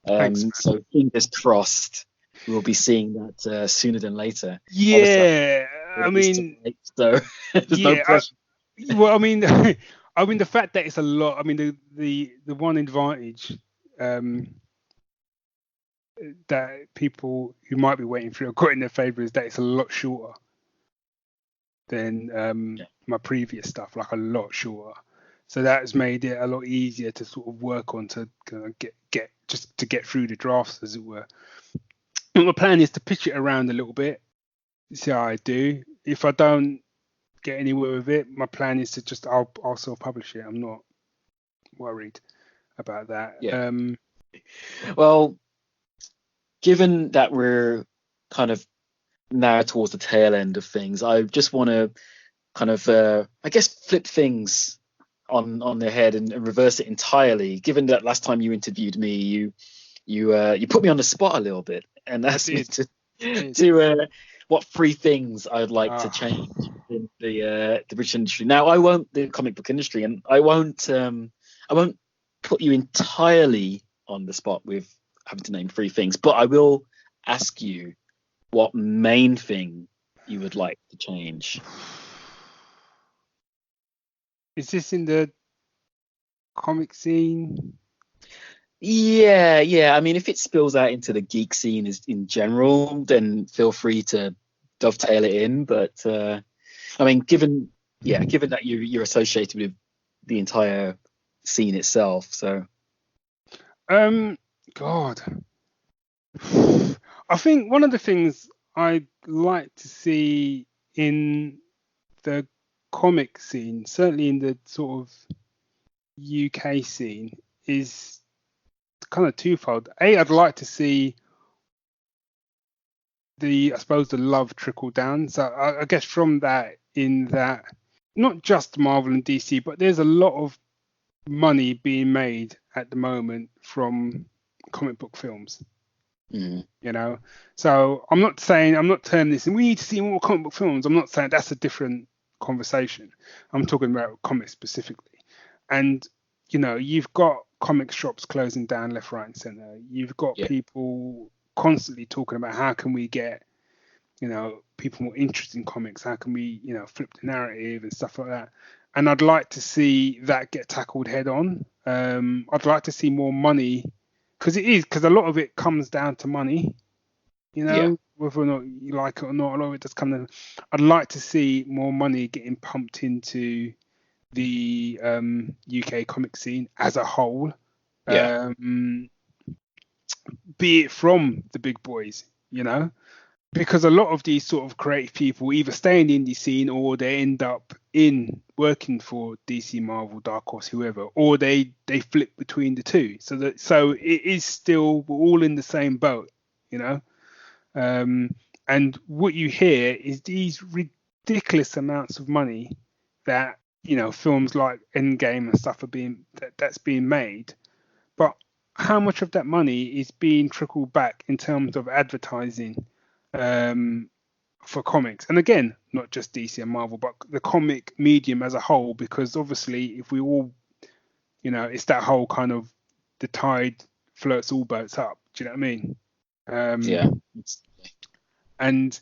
So fingers crossed we'll be seeing that sooner than later. I mean, so there's no pressure. I mean, the fact that it's a lot. I mean, the one advantage that people who might be waiting for it got in their favour is that it's a lot shorter than my previous stuff, like a lot shorter. So that has made it a lot easier to sort of work on, to kind of get through the drafts, as it were. And my plan is to pitch it around a little bit, see how I do. If I don't get anywhere with it, my plan is to I'll self-publish it. I'm not worried about that. Well, given that we're kind of now towards the tail end of things, I just want to kind of I guess flip things on their head and reverse it entirely. Given that last time you interviewed me, you put me on the spot a little bit and asked me to what 3 things I'd like to change in the British industry. Now, I won't, the comic book industry, and I won't put you entirely on the spot with having to name 3 things, but I will ask you what main thing you would like to change. Is this in the comic scene? Yeah. I mean, if it spills out into the geek scene in general, then feel free to dovetail it in. But I mean, given that you're associated with the entire scene itself, so. God, I think one of the things I'd like to see in the comic scene, certainly in the sort of UK scene, is kind of twofold. I'd like to see the love trickle down. So I guess from that, in that, not just Marvel and DC, but there's a lot of money being made at the moment from comic book films. You know, so I'm not turning this and we need to see more comic book films. I'm not saying that's a different conversation. I'm talking about comics specifically. And you know, you've got comic shops closing down left, right, and center. You've got people constantly talking about how can we get, you know, people more interested in comics? How can we, you know, flip the narrative and stuff like that? and I'd like to see that get tackled head on. I'd like to see more money, because a lot of it comes down to money. Yeah. Whether or not you like it or not, a lot of it does come down. I'd like to see more money getting pumped into the UK comic scene as a whole. Yeah. Be it from the big boys, because a lot of these sort of creative people either stay in the indie scene, or they end up in working for DC, Marvel, Dark Horse, whoever, or they flip between the two. So it is still, we're all in the same boat, and what you hear is these ridiculous amounts of money that films like Endgame and stuff that's being made, but how much of that money is being trickled back in terms of advertising for comics? And again, not just DC and Marvel, but the comic medium as a whole, because obviously if we all, it's that whole kind of the tide floats all boats up. Do you know what I mean? Yeah. And,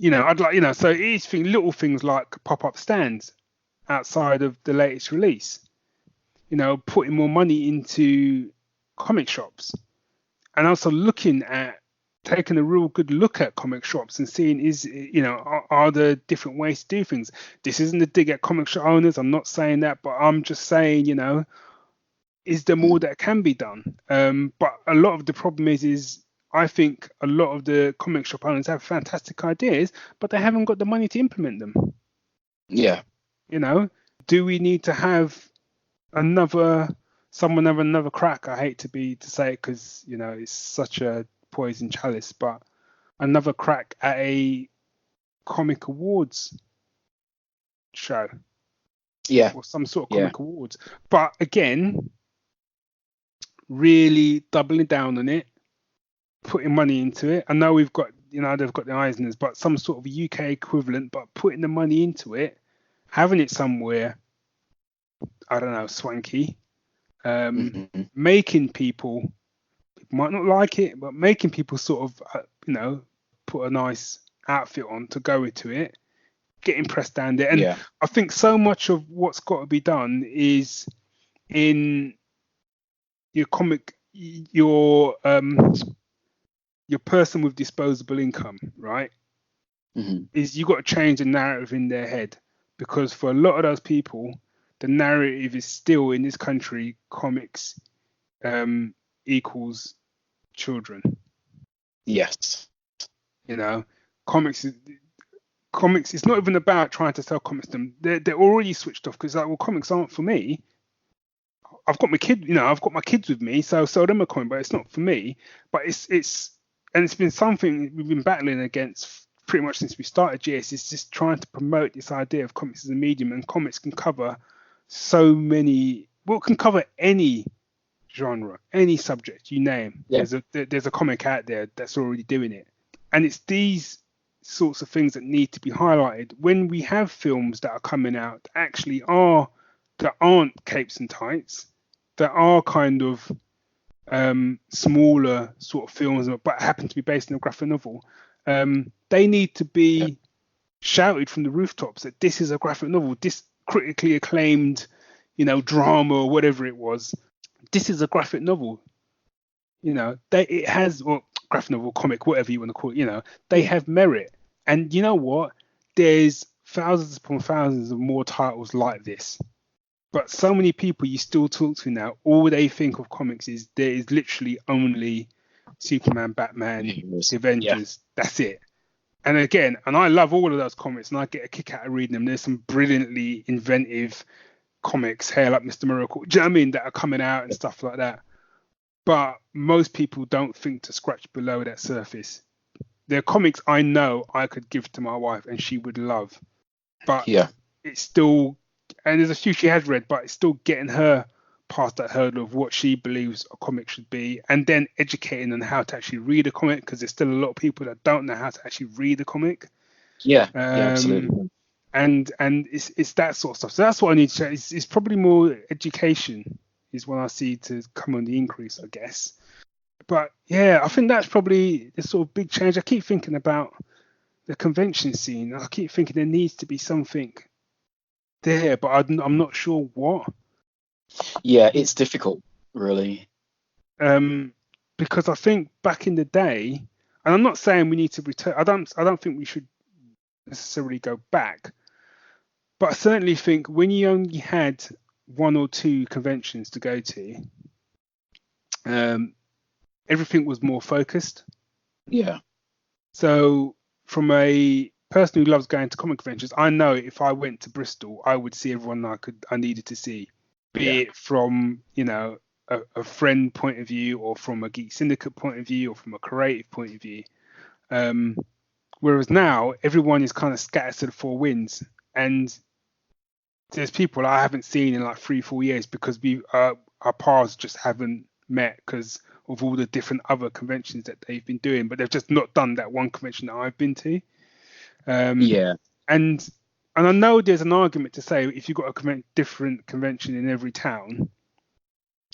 I'd like, so it is little things like pop-up stands outside of the latest release, putting more money into comic shops, and also looking at taking a real good look at comic shops and seeing are there different ways to do things. This isn't a dig at comic shop owners, I'm not saying that, but I'm just saying, is there more that can be done? But a lot of the problem is I think a lot of the comic shop owners have fantastic ideas, but they haven't got the money to implement them. Yeah. Do we need to have someone have another crack? I hate to say it, because it's such a poison chalice, but another crack at a comic awards show, or some sort of comic awards. But again, really doubling down on it, putting money into it. I know we've got they've got the Eisners, but some sort of UK equivalent, but putting the money into it, having it somewhere, I don't know, swanky. Making people might not like it, but making people sort of put a nice outfit on to go into it, get impressed down there. And I think so much of what's got to be done is in your comic, your person with disposable income, right? Is you got to change the narrative in their head, because for a lot of those people, the narrative is still in this country, comics equals children. Yes. Comics. It's not even about trying to sell comics to them. They're already switched off, because comics aren't for me. I've got my kid, I've got my kids with me, so sell them a comic, but it's not for me. But it's been something we've been battling against pretty much since we started GS. It's just trying to promote this idea of comics as a medium, and comics can cover so many. Well, it can cover any genre, any subject you name. There's a comic out there that's already doing it, and it's these sorts of things that need to be highlighted when we have films that are coming out that aren't capes and tights, that are kind of smaller sort of films, but happen to be based on a graphic novel. They need to be shouted from the rooftops that this is a graphic novel, this critically acclaimed, drama or whatever it was. This is a graphic novel. It has, or graphic novel, comic, whatever you want to call it. They have merit, and you know what? There's thousands upon thousands of more titles like this. But so many people you still talk to now, all they think of comics is there is literally only Superman, Batman, the Avengers. That's it. And again, I love all of those comics, and I get a kick out of reading them. There's some brilliantly inventive comics, Hail Up Mr. Miracle, do you know what I mean, that are coming out and stuff like that. But most people don't think to scratch below that surface. There are comics I know I could give to my wife and she would love. But it's still, and there's a few she has read, but it's still getting her past that hurdle of what she believes a comic should be, and then educating on how to actually read a comic, because there's still a lot of people that don't know how to actually read a comic. Absolutely. And it's that sort of stuff. So that's what I need to say. It's probably more education is what I see to come on the increase, I guess. But yeah, I think that's probably the sort of big change. I keep thinking about the convention scene. I keep thinking there needs to be something there, but I'm not sure what. Yeah, it's difficult, really. Because I think back in the day, and I'm not saying we need to return. I don't think we should necessarily go back, but I certainly think when you only had one or two conventions to go to, um, everything was more focused. Yeah, So from a person who loves going to comic conventions, I know if I went to Bristol, I would see everyone I needed to see, yeah, be it from a friend point of view, or from a Geek Syndicate point of view, or from a creative point of view. Um, Whereas now everyone is kind of scattered to the four winds, and there's people I haven't seen in like 3-4 years because our paths just haven't met because of all the different other conventions that they've been doing, but they've just not done that one convention that I've been to. yeah, And I know there's an argument to say if you've got a different convention in every town,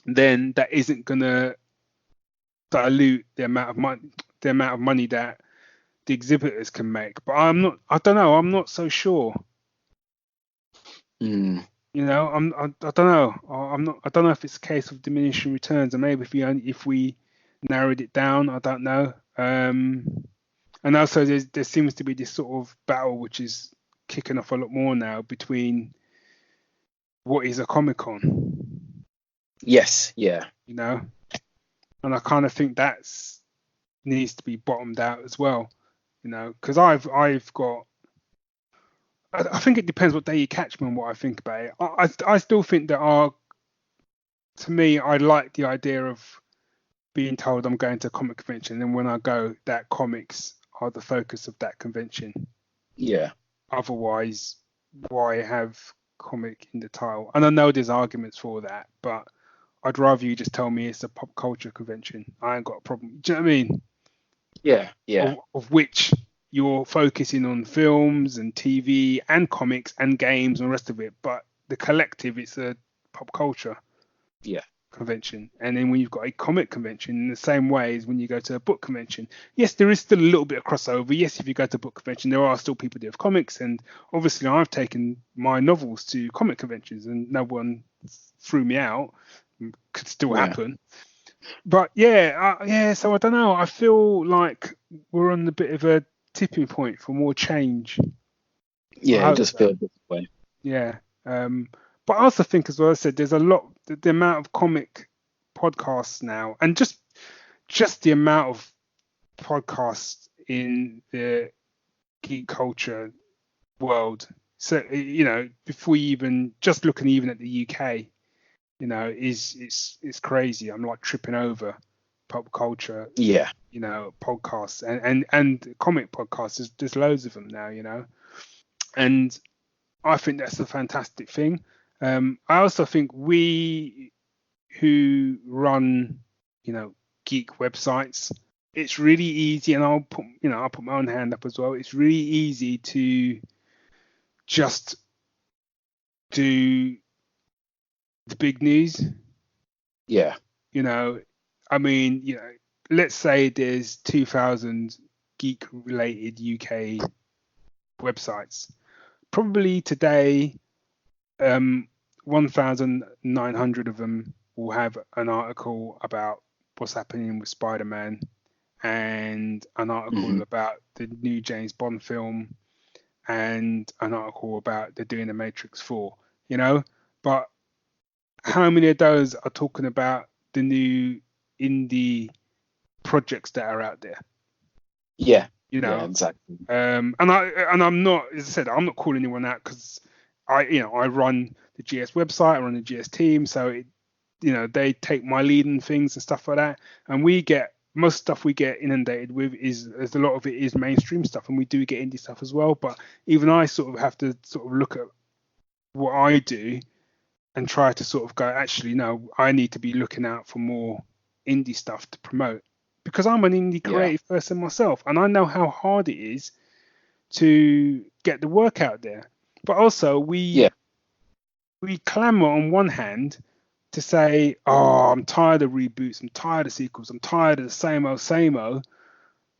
then that isn't gonna dilute the amount of money that the exhibitors can make. But I don't know. I'm not so sure. mm, I don't know. I don't know if it's a case of diminishing returns, and maybe if we narrowed it down, I don't know. And also there seems to be this sort of battle which is kicking off a lot more now between what is a Comic Con, yes, yeah, you know, and I kind of think that's needs to be bottomed out as well, because I've got. I think it depends what day you catch me on what I think about it. I still think there are, to me, I like the idea of being told I'm going to a comic convention, and when I go, that comics are the focus of that convention. yeah, Otherwise, why have comic in the title? And I know there's arguments for that, but I'd rather you just tell me it's a pop culture convention. I ain't got a problem. Do you know what I mean? yeah, yeah, Of which you're focusing on films and TV and comics and games and the rest of it, but the collective, it's a pop culture yeah, convention. And then when you've got a comic convention, in the same way as when you go to a book convention, yes, there is still a little bit of crossover. Yes, if you go to a book convention, there are still people that have comics, and obviously I've taken my novels to comic conventions and no one threw me out. Could still yeah, happen. But yeah, so I don't know. I feel like we're on a bit of a tipping point for more change. I yeah. It hope does so. feel this way. Yeah. But I also think, as well, I said, there's a lot, the amount of comic podcasts now, and just the amount of podcasts in the geek culture world. So, before you even just looking even at the UK, it's crazy. I'm like tripping over pop culture, Yeah, podcasts and comic podcasts. There's loads of them now, and I think that's a fantastic thing. I also think we who run, geek websites, it's really easy, and I'll put my own hand up as well. It's really easy to just do the big news. yeah, I mean, let's say there's 2,000 geek related UK websites. Probably today, 1,900 of them will have an article about what's happening with Spider-Man, and an article hmm, about the new James Bond film, and an article about they're doing the Matrix 4, But how many of those are talking about the new indie projects that are out there? yeah, You yeah, know, exactly. I'm not, as I said, I'm not calling anyone out because I run the GS website, I run the GS team, so they take my lead and things and stuff like that, and we get most stuff we get inundated with is a lot of it is mainstream stuff, and we do get indie stuff as well. But even I sort of have to sort of look at what I do and try to sort of go, actually, no, I need to be looking out for more indie stuff to promote because I'm an indie Yeah, creative person myself, and I know how hard it is to get the work out there. But also yeah, we clamour on one hand to say, oh, I'm tired of reboots, I'm tired of sequels, I'm tired of the same old.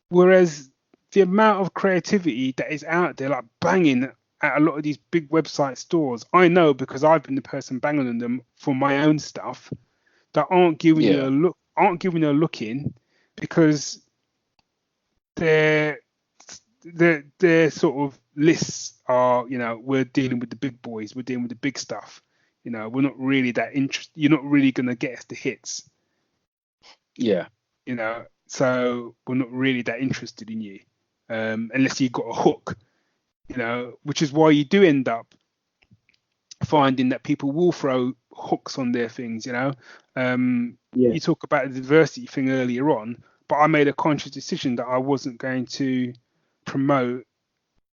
Whereas the amount of creativity that is out there, like banging at a lot of these big website stores, I know because I've been the person banging on them for my own stuff, that aren't giving you a look in, because their sort of lists are, we're dealing with the big boys, we're dealing with the big stuff. We're not really that interested. You're not really going to get us the hits. Yeah. So we're not really that interested in you, unless you've got a hook, which is why you do end up finding that people will throw hooks on their things. You talk about the diversity thing earlier on, but I made a conscious decision that I wasn't going to promote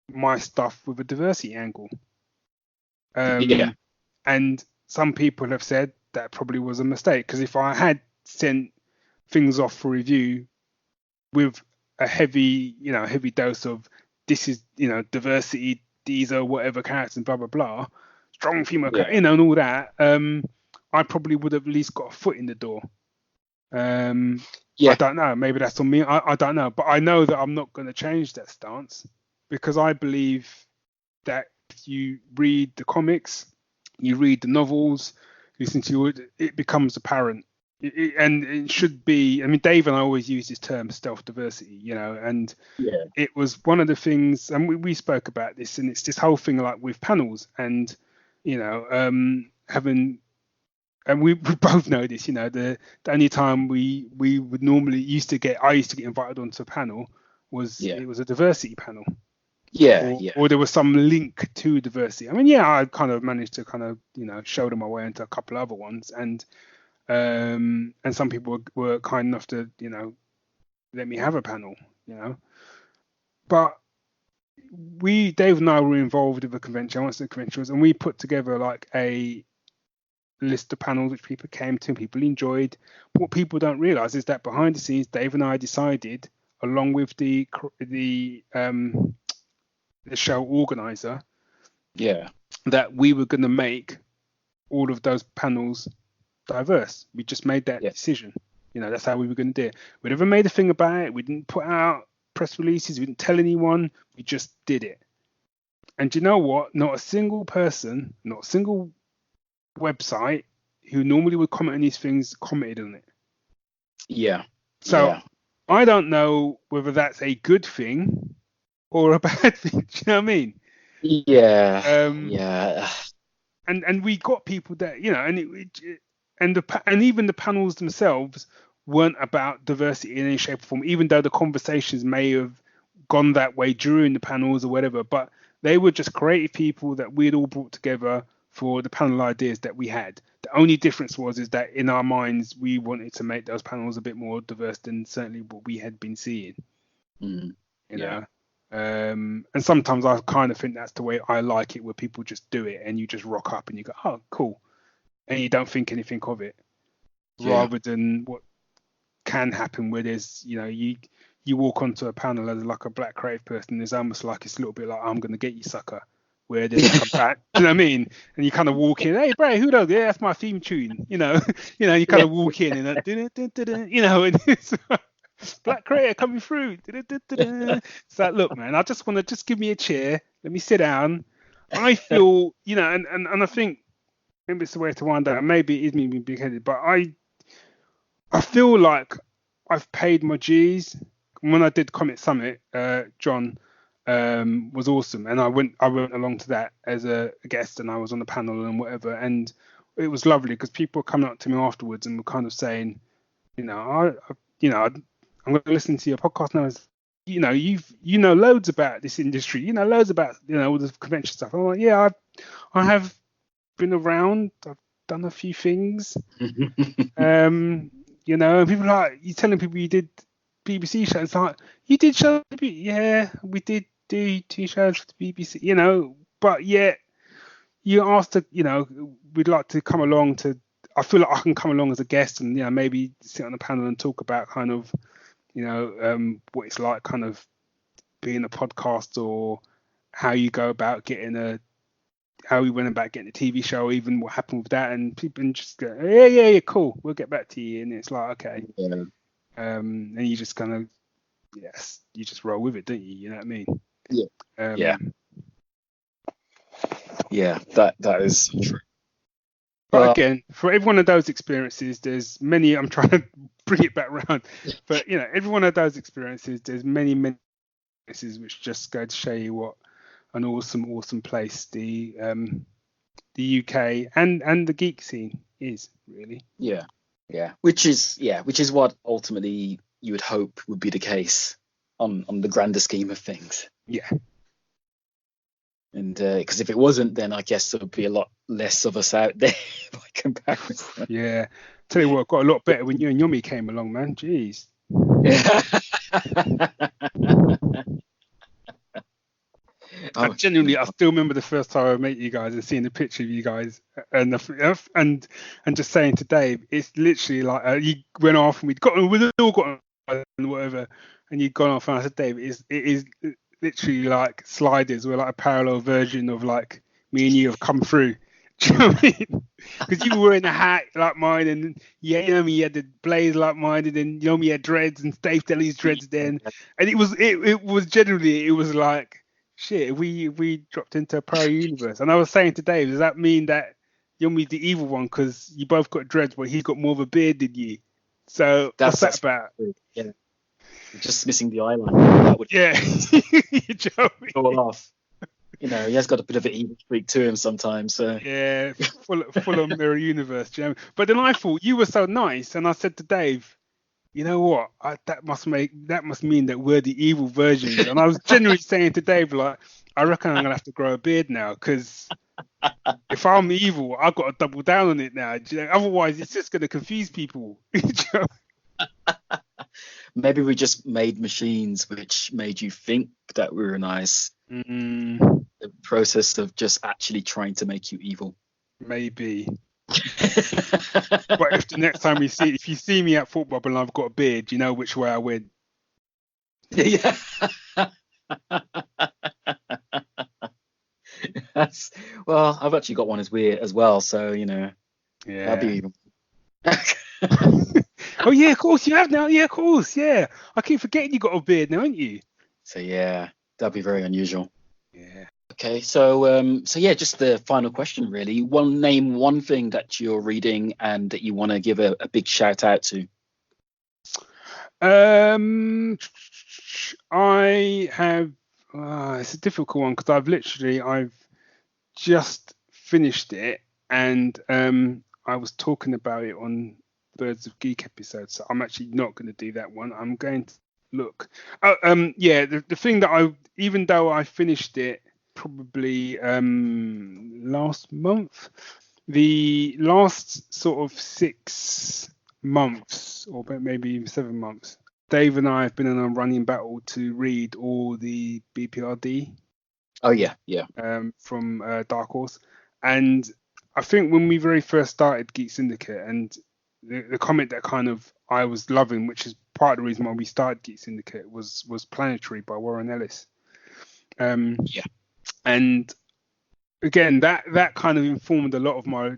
my stuff with a diversity angle. And some people have said that probably was a mistake, because if I had sent things off for review with a heavy dose of this is, diversity, these are whatever characters and blah blah blah, strong female character, and all that, I probably would have at least got a foot in the door. I don't know, maybe that's on me, I don't know, but I know that I'm not going to change that stance, because I believe that if you read the comics, you read the novels, listen to it, it becomes apparent. And it should be, I mean, Dave and I always use this term stealth diversity, and it was one of the things, and we spoke about this, and it's this whole thing like with panels, and having, and we both know this, the only time we would normally I used to get invited onto a panel was it was a diversity panel. Or there was some link to diversity. I mean, I kind of managed to kind of, show them my way into a couple of other ones, and some people were kind enough to, let me have a panel, But Dave and I were involved with a convention, once the convention was, and we put together like a list of panels which people came to and people enjoyed. What people don't realize is that behind the scenes, Dave and I decided, along with the show organizer, that we were going to make all of those panels diverse. We just made that decision. That's how we were going to do it. We never made a thing about it. We didn't put out press releases. We didn't tell anyone. We just did it. And you know what? Not a single person, not a single website who normally would comment on these things commented on it. So I don't know whether that's a good thing or a bad thing. Do you know what I mean? And we got people that, and even the panels themselves weren't about diversity in any shape or form, even though the conversations may have gone that way during the panels or whatever, but they were just creative people that we had all brought together for the panel ideas that we had. The only difference is that in our minds, we wanted to make those panels a bit more diverse than certainly what we had been seeing. You know? And sometimes I kind of think that's the way I like it, where people just do it and you just rock up and you go, oh, cool. And you don't think anything of it, rather than what can happen where there's, you walk onto a panel as like a black creative person, there's almost like it's a little bit like, I'm going to get you, sucker. Where there's like a back, you know what I mean? And you kind of walk in, hey, Bray, who knows? Yeah, that's my theme tune, you kind of walk in and and it's black creator coming through. It's like, look, man, I just want to give me a chair, let me sit down. I feel, and I think maybe it's the way to wind down. Maybe it is me being big-headed, but I feel like I've paid my dues. When I did Comic Summit, John was awesome, and I went along to that as a guest, and I was on the panel and whatever, and it was lovely because people were coming up to me afterwards and were kind of saying, I'm going to listen to your podcast now. You know loads about this industry, loads about all the convention stuff. I'm like, I have been around. I've done a few things. And people are like, you're telling people you did BBC shows. It's like, you did shows? Yeah, we did do 2 shows for the BBC. But yet you asked to, we'd like to come along to. I feel like I can come along as a guest and maybe sit on the panel and talk about kind of what it's like kind of being a podcast, or how you go about how we went about getting a TV show, even what happened with that, and people just go, yeah, cool, we'll get back to you, and it's like, okay, and you just kind of, you just roll with it, don't you? You know what I mean? Yeah, that is true. But again, for every one of those experiences, there's many. I'm trying to bring it back around, but every one of those experiences, there's many experiences which just go to show you what an awesome place the UK and the geek scene is, really. Yeah, which is what ultimately you would hope would be the case on the grander scheme of things. Yeah. And because if it wasn't, then I guess there would be a lot less of us out there by comparison. Yeah. Tell you what, got a lot better when you and Yomi came along, man. Jeez. Yeah. I still remember the first time I met you guys and seeing the picture of you guys and just saying to Dave, it's literally like you went off and we'd all got on and whatever, and you'd gone off, and I said, Dave, it is literally like Sliders. We're like a parallel version of like me and you have come through. Do you know what I mean? Because you were wearing a hat like mine, and you had the blaze like mine, and then Yomi had dreads, and Dave had his dreads then, and it was like, shit, we dropped into a parallel universe. And I was saying to Dave, does that mean that Yomi's the evil one because you both got dreads, but he's got more of a beard than you? So what's that about? Yeah, just missing the eyeliner. That would you go off. He has got a bit of an evil streak to him sometimes. So yeah, full of mirror universe. Do you know? But then I thought you were so nice, and I said to Dave, you know what? That must mean that we're the evil versions. And I was genuinely saying to Dave, like, I reckon I'm gonna have to grow a beard now, because if I'm evil, I've got to double down on it now. Otherwise, it's just gonna confuse people. Maybe we just made machines which made you think that we were nice. The process of just actually trying to make you evil. Maybe. But if the next time if you see me at football and I've got a beard, you know which way I win. Yeah. Well, I've actually got one as well, so Yeah. that'd be even. Oh yeah, of course you have now. Yeah, of course. Yeah, I keep forgetting you got a beard now, haven't you? So yeah, that'd be very unusual. Yeah. Okay, so yeah, just the final question really. Name one thing that you're reading and that you want to give a big shout out to. I have. It's a difficult one because I've just finished it, and I was talking about it on Birds of Geek episode, so I'm actually not going to do that one. I'm going to look. Yeah, the thing that even though I finished it probably last month, the last sort of 6 months or maybe even 7 months, Dave and I have been in a running battle to read all the BPRD. Oh yeah. From Dark Horse, and I think when we very first started Geek Syndicate, and the comic that kind of I was loving, which is part of the reason why we started Geek Syndicate, was Planetary by Warren Ellis. Yeah. And again, that kind of informed a lot of my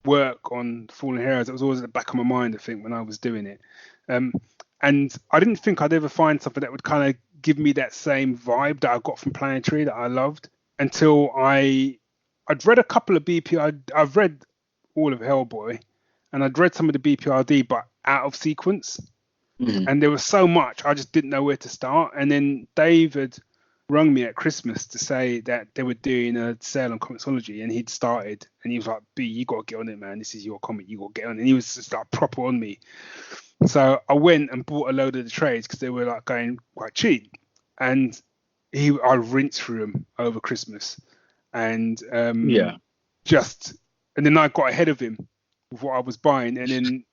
work on Fallen Heroes. It was always at the back of my mind, I think, when I was doing it. And I didn't think I'd ever find something that would kind of give me that same vibe that I got from Planetary that I loved, until I'd read a couple of I've read all of Hellboy, and I'd read some of the BPRD, but out of sequence. And there was so much, I just didn't know where to start. And then David rung me at Christmas to say that they were doing a sale on Comixology, and he'd started, and he was like, B, you got to get on it, man. This is your comic. You got to get on it. And he was just like proper on me. So I went and bought a load of the trades because they were like going quite cheap. And I rinsed through them over Christmas. And and then I got ahead of him with what I was buying. And then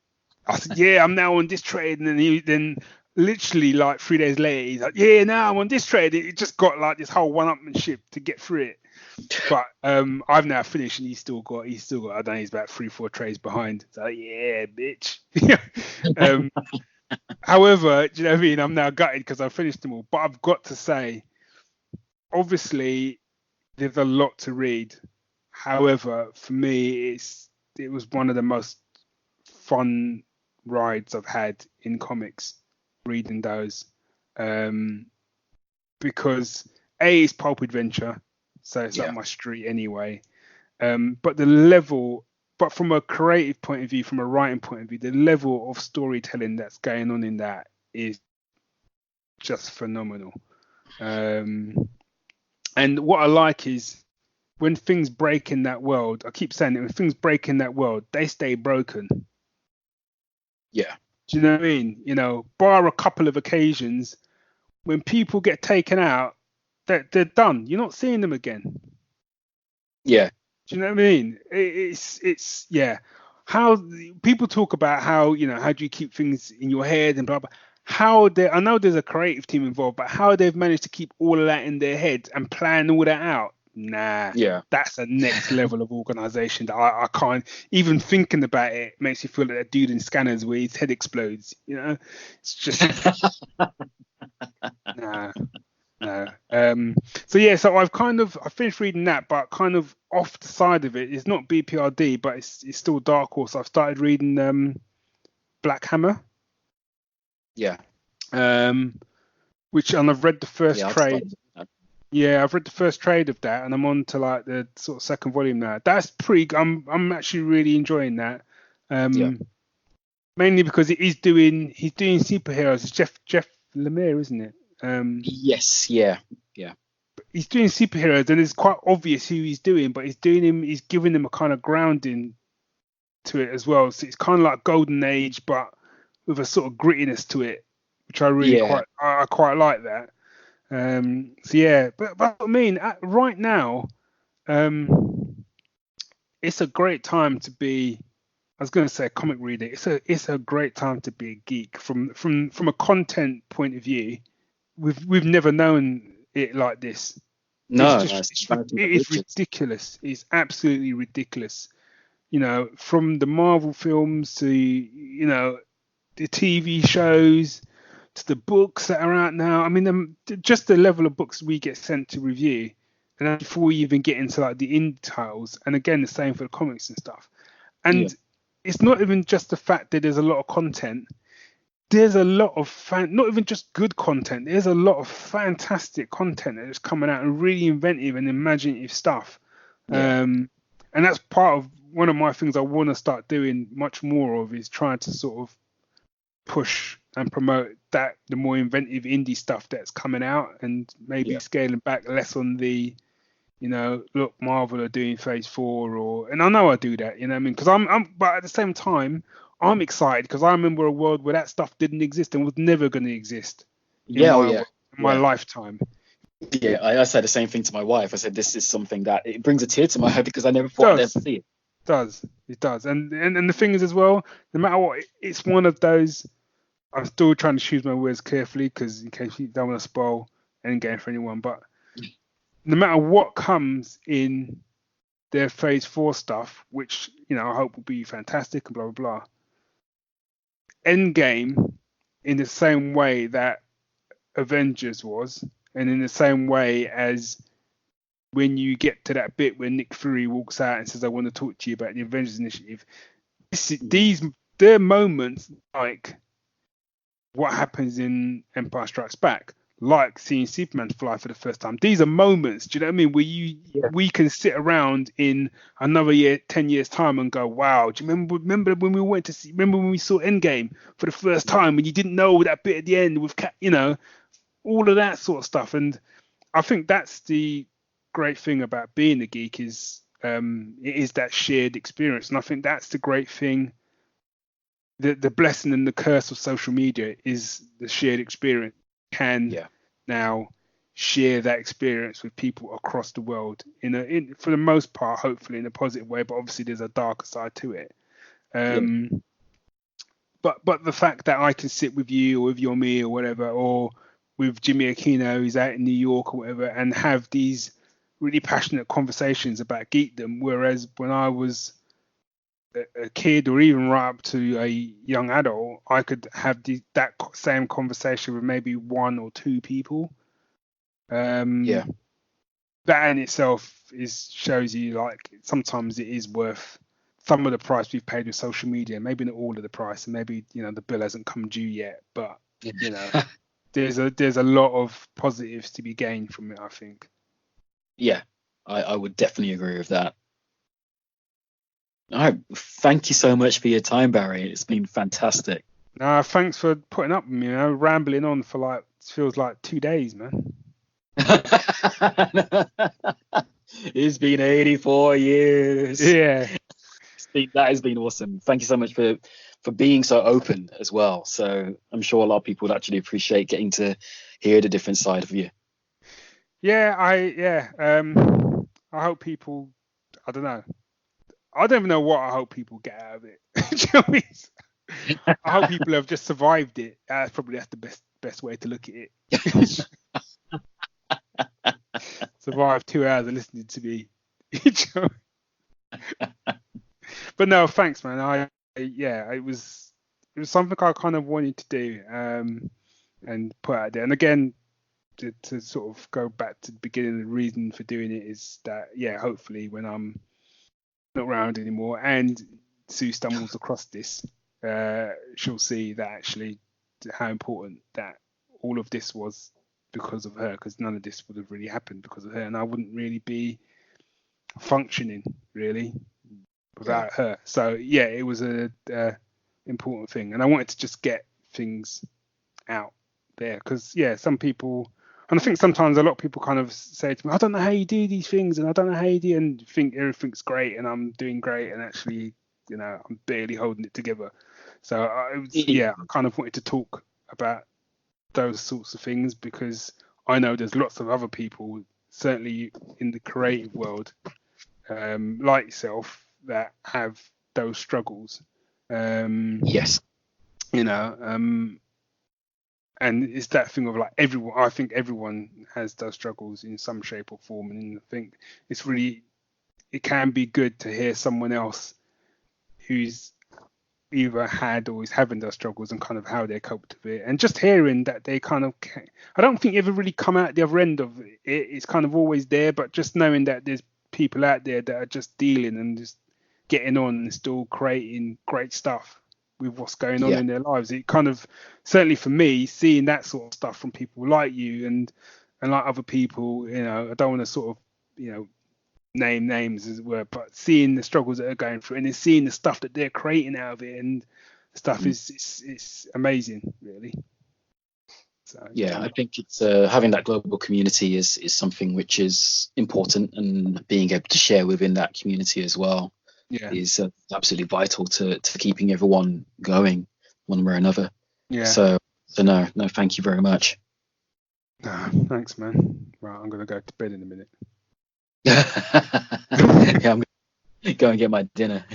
I said, yeah, I'm now on this trade. And then literally like 3 days later, he's like, yeah, now I'm on this trade. It just got like this whole one-upmanship to get through it. But I've now finished, and he's still got I don't know, he's about 3-4 trades behind. So yeah, bitch. However, do you know what I mean? I'm now gutted because I've finished them all. But I've got to say, obviously, there's a lot to read. However, for me, it was one of the most fun rides I've had in comics, reading those, because A, it's pulp adventure, so it's Yeah. up my street anyway. But the level, but from a creative point of view, from a writing point of view, the level of storytelling that's going on in that is just phenomenal. And what I like is when things break in that world, I keep saying it, when things break in that world, they stay broken. Yeah. Do you know what I mean? You know, bar a couple of occasions, when people get taken out, they're done. You're not seeing them again. Yeah. Do you know what I mean? It's yeah. How people talk about how, you know, how do you keep things in your head and blah blah. How they, I know there's a creative team involved, but how they've managed to keep all of that in their head and plan all that out. Nah, Yeah. that's a next level of organization that I can't even thinking about it makes you feel like that dude in Scanners where his head explodes. You know, it's just nah. No. So yeah, so I finished reading that, but kind of off the side of it. It's not BPRD, but it's still Dark Horse. I've started reading Black Hammer. Yeah. Which, and I've read the first Yeah. trade. Yeah, I've read the first trade of that, and I'm on to like the sort of second volume now. That's pretty. I'm actually really enjoying that. Yeah. Mainly because he's doing superheroes. It's Jeff Lemire, isn't it? Yes. Yeah. Yeah. He's doing superheroes, and it's quite obvious who he's doing, but he's giving them a kind of grounding to it as well. So it's kind of like Golden Age, but with a sort of grittiness to it, which I really Yeah. I quite like that. So yeah, but I mean, right now, it's a great time to be. I was going to say a comic reader. It's a great time to be a geek from a content point of view. We've never known it like this. No. It is ridiculous. It's absolutely ridiculous. You know, from the Marvel films to, you know, the TV shows to the books that are out now. I mean, just the level of books we get sent to review, and then before we even get into like the indie titles, and again the same for the comics and stuff. And it's not even just the fact that there's a lot of content. There's a lot of not even just good content. There's a lot of fantastic content that is coming out and really inventive and imaginative stuff. And that's part of one of my things I want to start doing much more of, is trying to sort of push and promote that, the more inventive indie stuff that's coming out, and maybe scaling back less on the, you know, look, Marvel are doing phase 4, or, and I know I do that, you know what I mean? Because but at the same time, I'm excited because I remember a world where that stuff didn't exist and was never going to exist in my lifetime. Yeah, I said the same thing to my wife. I said, this is something that it brings a tear to my eye because I never thought I'd ever see it. It does. And the thing is as well, no matter what, it's one of those, I'm still trying to choose my words carefully because in case you don't want to spoil Endgame for anyone, but no matter what comes in their phase 4 stuff, which, you know, I hope will be fantastic and blah, blah, blah, Endgame, in the same way that Avengers was, and in the same way as when you get to that bit where Nick Fury walks out and says, I want to talk to you about the Avengers Initiative, they're moments like what happens in Empire Strikes Back, like seeing Superman fly for the first time. These are moments, do you know what I mean, where we can sit around in another year, 10 years time, and go, wow, do you remember when we went to see, remember when we saw Endgame for the first time, when you didn't know that bit at the end with, you know, all of that sort of stuff. And I think that's the great thing about being a geek, is it is that shared experience. And I think that's the great thing. The blessing and the curse of social media is the shared experience. Now share that experience with people across the world in for the most part, hopefully in a positive way, but obviously there's a darker side to it. But the fact that I can sit with you or with your me or whatever, or with Jimmy Aquino who's out in New York or whatever, and have these really passionate conversations about geekdom, whereas when I was a kid or even right up to a young adult, I could have that same conversation with maybe one or two people. That in itself shows you, like, sometimes it is worth some of the price we've paid with social media, maybe not all of the price, and maybe, you know, the bill hasn't come due yet, but you know, there's a lot of positives to be gained from it, I think. Yeah, I would definitely agree with that. All right, thank you so much for your time, Barry. It's been fantastic. Thanks for putting up with me, rambling on for like, feels like 2 days, man. It's been 84 years. Yeah. That has been awesome. Thank you so much for being so open as well. So I'm sure a lot of people would actually appreciate getting to hear the different side of you. Yeah, I hope people, I don't know. I don't even know what I hope people get out of it. Do you know what I mean? I hope people have just survived it. That's the best way to look at it. Survive 2 hours of listening to me. But no, thanks, man. It was something I kind of wanted to do, and put out there. And again, to sort of go back to the beginning, the reason for doing it is that, hopefully when I'm not around anymore and Sue stumbles across this, she'll see that actually how important that all of this was because of her, because none of this would have really happened because of her, and I wouldn't really be functioning really without her. So it was a important thing, and I wanted to just get things out there, because some people, and I think sometimes a lot of people kind of say to me, I don't know how you do these things, and I don't know how you do, and think everything's great and I'm doing great, and actually, I'm barely holding it together. So I kind of wanted to talk about those sorts of things, because I know there's lots of other people, certainly in the creative world, like yourself, that have those struggles. Yes. And it's that thing of like everyone. I think everyone has those struggles in some shape or form, and I think it can be good to hear someone else who's either had or is having those struggles and kind of how they coped with it, and just hearing that they kind of I don't think you ever really come out the other end of it. It's kind of always there, but just knowing that there's people out there that are just dealing and just getting on and still creating great stuff with what's going on in their lives. It kind of, certainly for me, seeing that sort of stuff from people like you and like other people, I don't want to sort of, name names as it were, but seeing the struggles that they're going through and then seeing the stuff that they're creating out of it, and stuff is amazing, really. So, I think it's having that global community is something which is important, and being able to share within that community as well is absolutely vital to keeping everyone going one way or another. So no, thank you very much. Thanks, man. Right, I'm gonna go to bed in a minute. I'm gonna go and get my dinner.